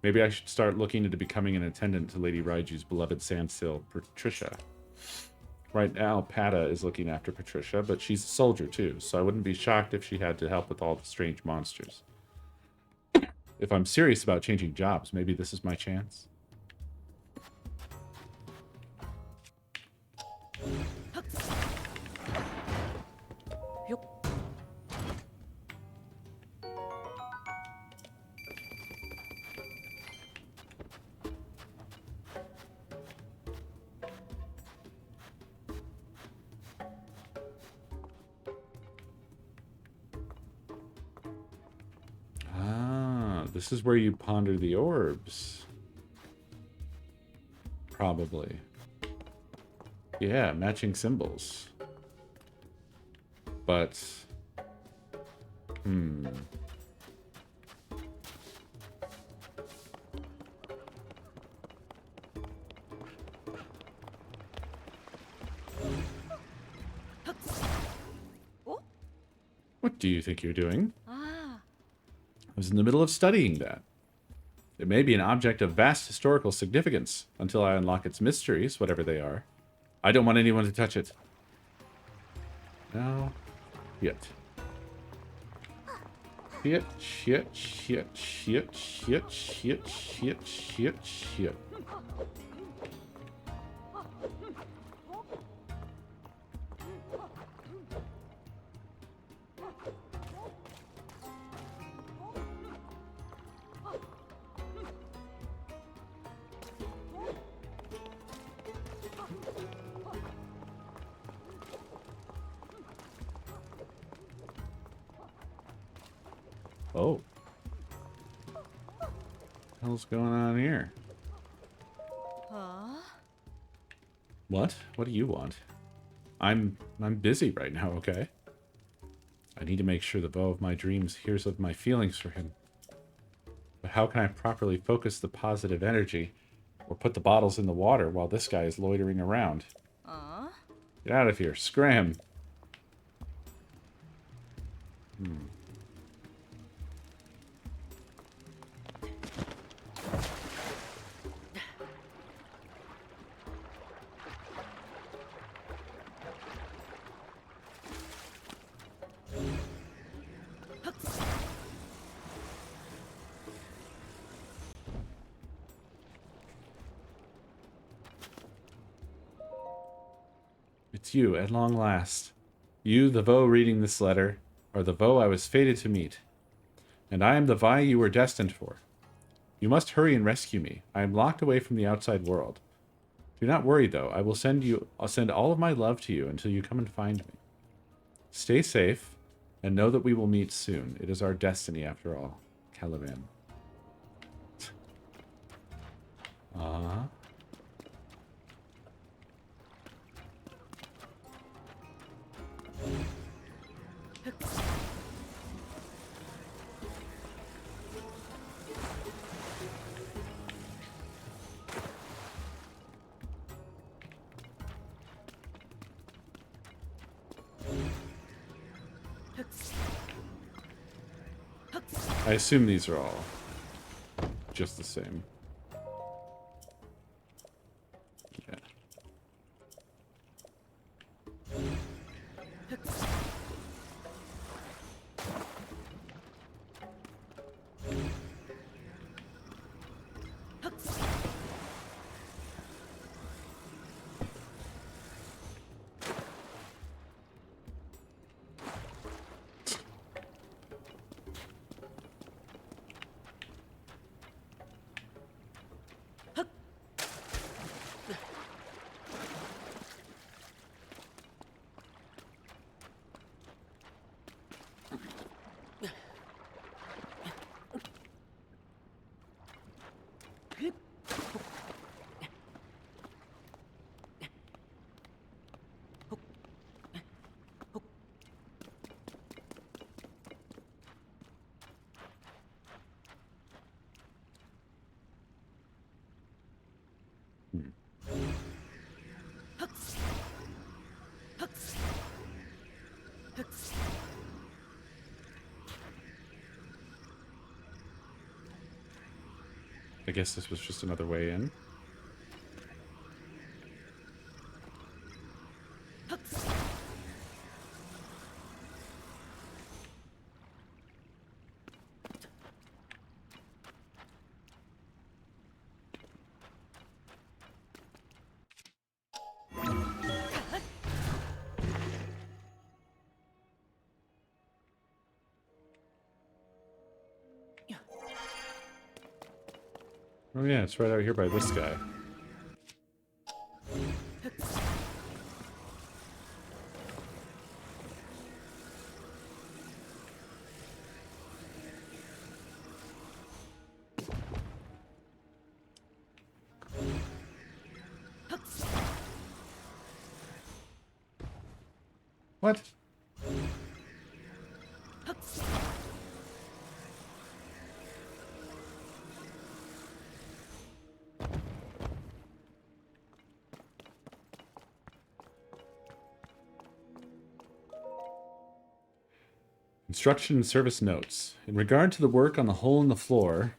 [SPEAKER 3] Maybe I should start looking into becoming an attendant to Lady Raiju's beloved sand seal, Patricia. Right now, Pata is looking after Patricia, but she's a soldier too, so I wouldn't be shocked if she had to help with all the strange monsters. If I'm serious about changing jobs, maybe this is my chance. This is where you ponder the orbs. Probably. Yeah, matching symbols. But... What do you think you're doing? I was in the middle of studying that. It may be an object of vast historical significance until I unlock its mysteries, whatever they are. I don't want anyone to touch it. Now, yet. Shit. Oh. What the hell's going on here? What? What do you want? I'm busy right now, okay? I need to make sure the bow of my dreams hears of my feelings for him. But how can I properly focus the positive energy or put the bottles in the water while this guy is loitering around? Get out of here. Scram. It's you, at long last. You, the Vo reading this letter, are the Vo I was fated to meet. And I am the Vi you were destined for. You must hurry and rescue me. I am locked away from the outside world. Do not worry, though. I'll send all of my love to you until you come and find me. Stay safe, and know that we will meet soon. It is our destiny, after all. Caliban. I assume these are all just the same. Yeah. I guess this was just another way in. Oh yeah, it's right out here by this guy. What? Instruction and service notes. In regard to the work on the hole in the floor,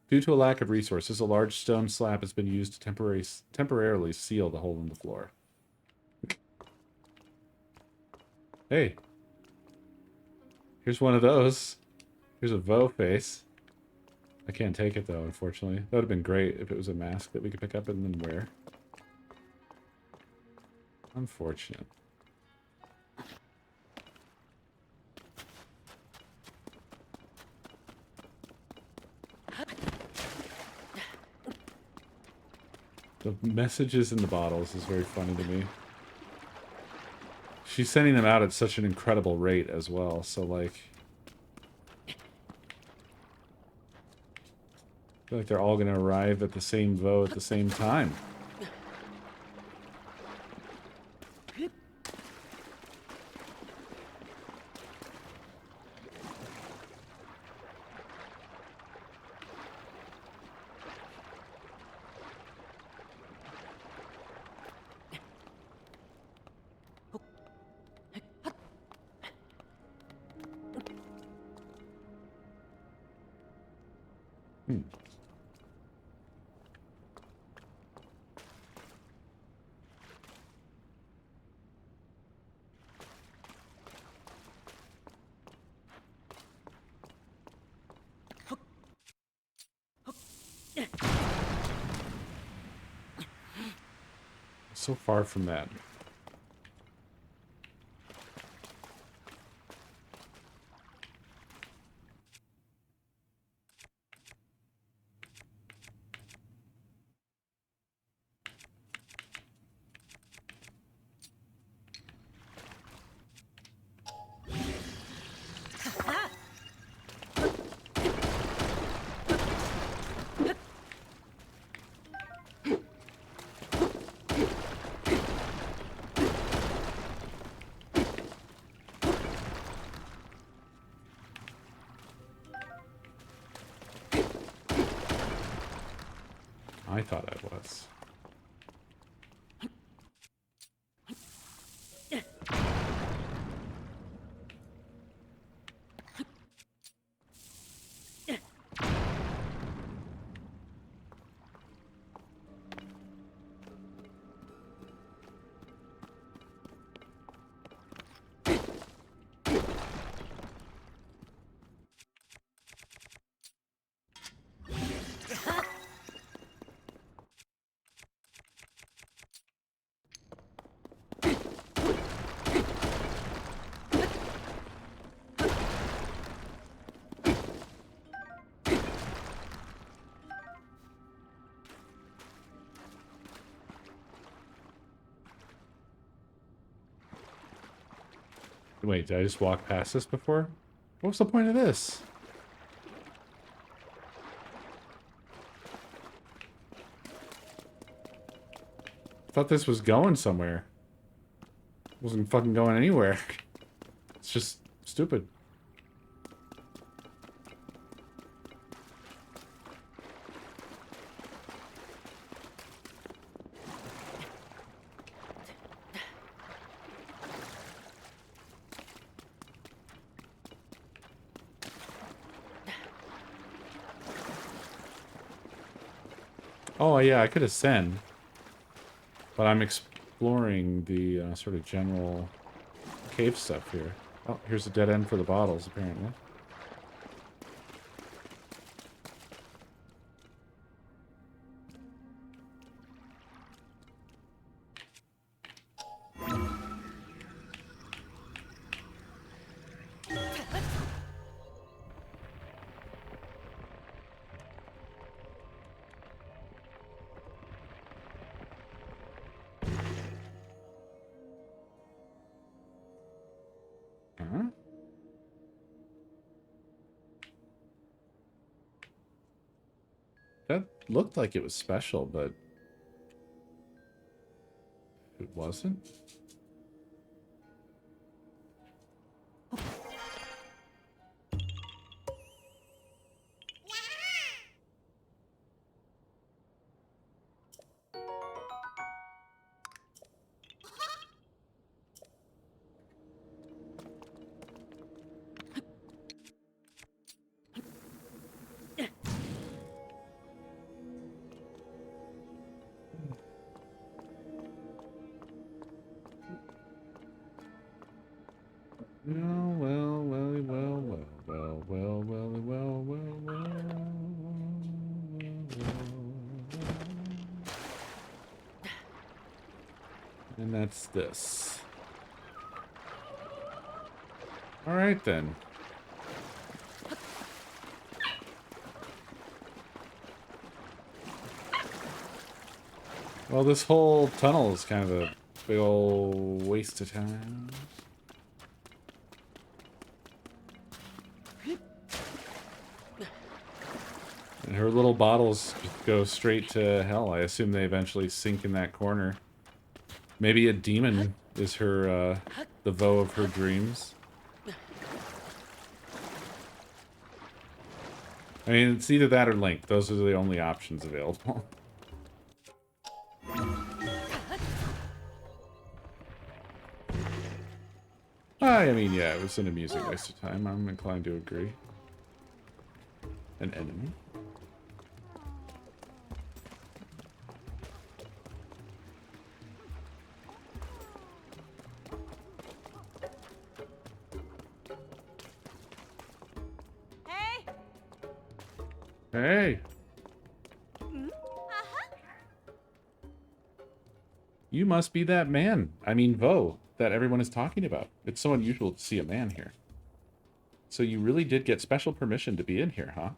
[SPEAKER 3] due to a lack of resources, a large stone slab has been used to temporarily seal the hole in the floor. Hey. Here's one of those. Here's a Vo face. I can't take it though, unfortunately. That would have been great if it was a mask that we could pick up and then wear. Unfortunate. The messages in the bottles is very funny to me. She's sending them out at such an incredible rate as well, so like... I feel like they're all going to arrive at the same Vo at the same time. So far from that. I thought I was. Wait, did I just walk past this before? What was the point of this? I thought this was going somewhere. It wasn't fucking going anywhere. It's just stupid. Oh, yeah, I could ascend. But I'm exploring the sort of general cave stuff here. Oh, here's a dead end for the bottles, apparently. Huh? That looked like it was special, but it wasn't. And that's this. All right, then. Well, this whole tunnel is kind of a big old waste of time. And her little bottles just go straight to hell. I assume they eventually sink in that corner. Maybe a demon is her, the Voe of her dreams. I mean, it's either that or Link. Those are the only options available. I mean, yeah, it was an amusing waste of time. I'm inclined to agree. An enemy.
[SPEAKER 2] Hey.
[SPEAKER 3] Hey! You must be that man. I mean, Vo, that everyone is talking about. It's so unusual to see a man here. So you really did get special permission to be in here, huh?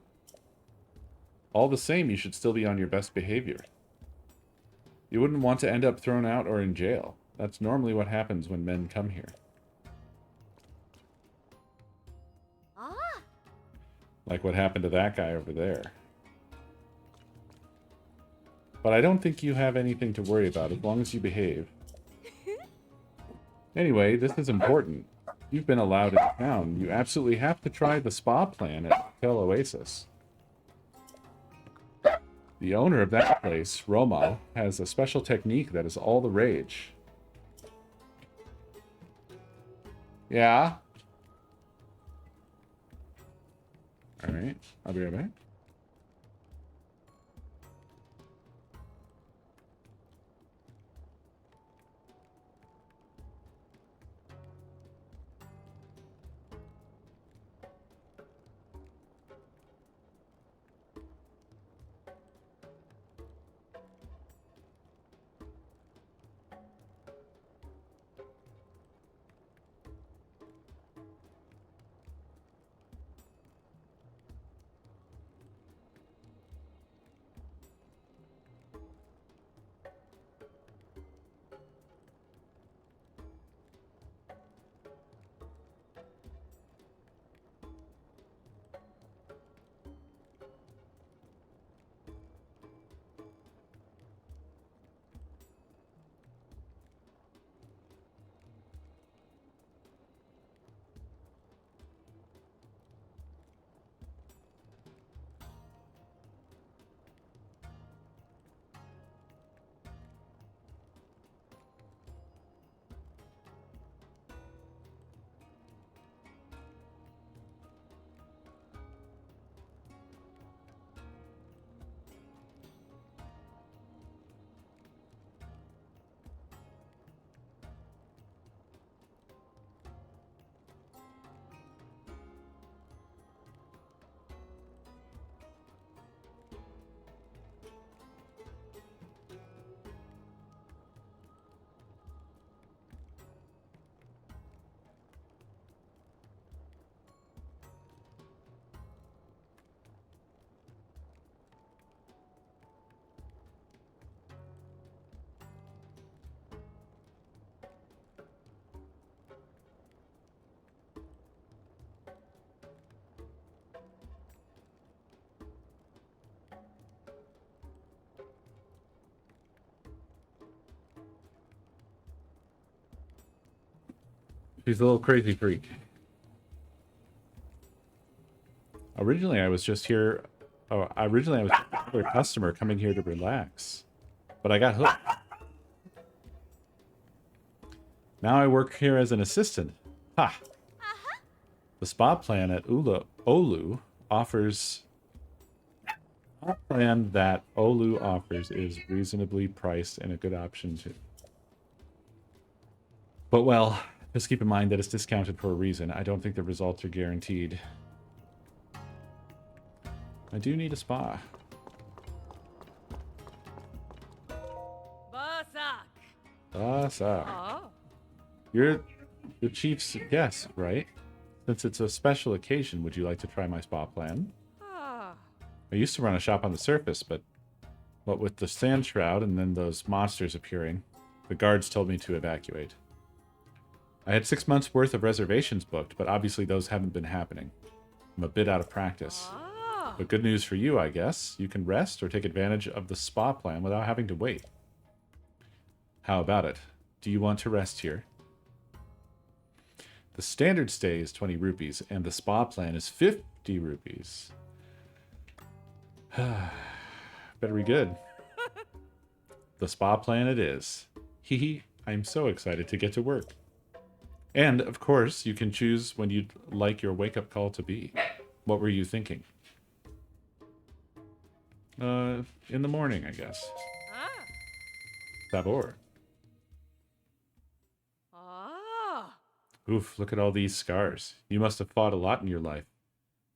[SPEAKER 3] All the same, you should still be on your best behavior. You wouldn't want to end up thrown out or in jail. That's normally what happens when men come here.
[SPEAKER 2] Ah.
[SPEAKER 3] Like what happened to that guy over there. But I don't think you have anything to worry about as long as you behave. Anyway, this is important. You've been allowed in town. You absolutely have to try the spa plan at Hotel Oasis. The owner of that place, Roma, has a special technique that is all the rage. Yeah? Alright, I'll be right back. He's a little crazy freak. Originally, I was just here. Oh, originally I was another customer coming here to relax, but I got hooked. Now I work here as an assistant. Ha! The spa plan at Olu offers. The plan that Olu offers is reasonably priced and a good option too. But well, just keep in mind that it's discounted for a reason. I don't think the results are guaranteed. I do need a spa.
[SPEAKER 2] Basak.
[SPEAKER 3] Ah, you're the chief's guest, right? Since it's a special occasion, would you like to try my spa plan? I used to run a shop on the surface, but what with the sand shroud and then those monsters appearing, the guards told me to evacuate. I had 6 months worth of reservations booked, but obviously those haven't been happening. I'm a bit out of practice. But good news for you, I guess. You can rest or take advantage of the spa plan without having to wait. How about it? Do you want to rest here? The standard stay is 20 rupees, and the spa plan is 50 rupees. Better be good. The spa plan it is. Hee hee, I'm so excited to get to work. And, of course, you can choose when you'd like your wake-up call to be. What were you thinking? In the morning, I guess. Sabor. Oof, look at all these scars. You must have fought a lot in your life.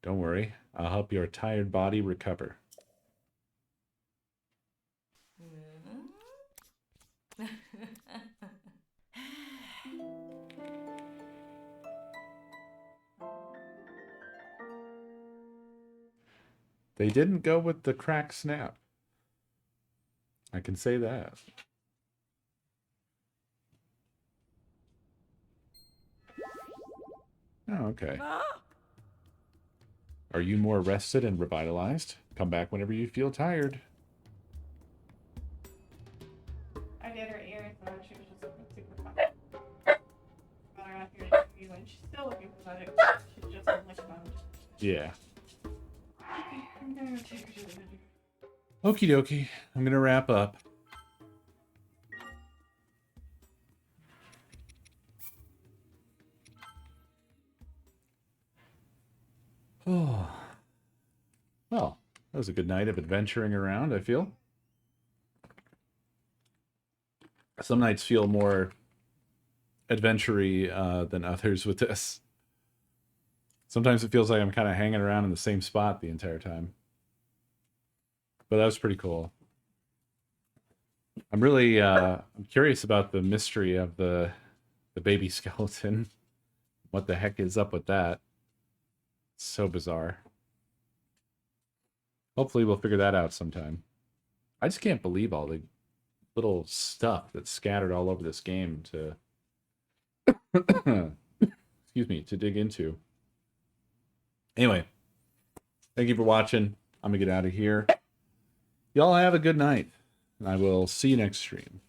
[SPEAKER 3] Don't worry, I'll help your tired body recover. They didn't go with the crack snap. I can say that. Oh, okay. Are you more rested and revitalized? Come back whenever you feel tired.
[SPEAKER 4] I did her earrings and she was just looking super fun. Got her out here to you and she's still looking pathetic. She's just like bummed.
[SPEAKER 3] Yeah.
[SPEAKER 4] Okay, I'm gonna go take her to the bedroom.
[SPEAKER 3] Okie dokie. I'm gonna wrap up. Oh. Well, that was a good night of adventuring around, I feel. Some nights feel more adventure-y than others with this. Sometimes it feels like I'm kind of hanging around in the same spot the entire time. But that was pretty cool. I'm really I'm curious about the mystery of the baby skeleton. What the heck is up with that? It's so bizarre. Hopefully we'll figure that out sometime. I just can't believe all the little stuff that's scattered all over this game to excuse me, to dig into. Anyway, thank you for watching. I'm gonna get out of here. Y'all have a good night, and I will see you next stream.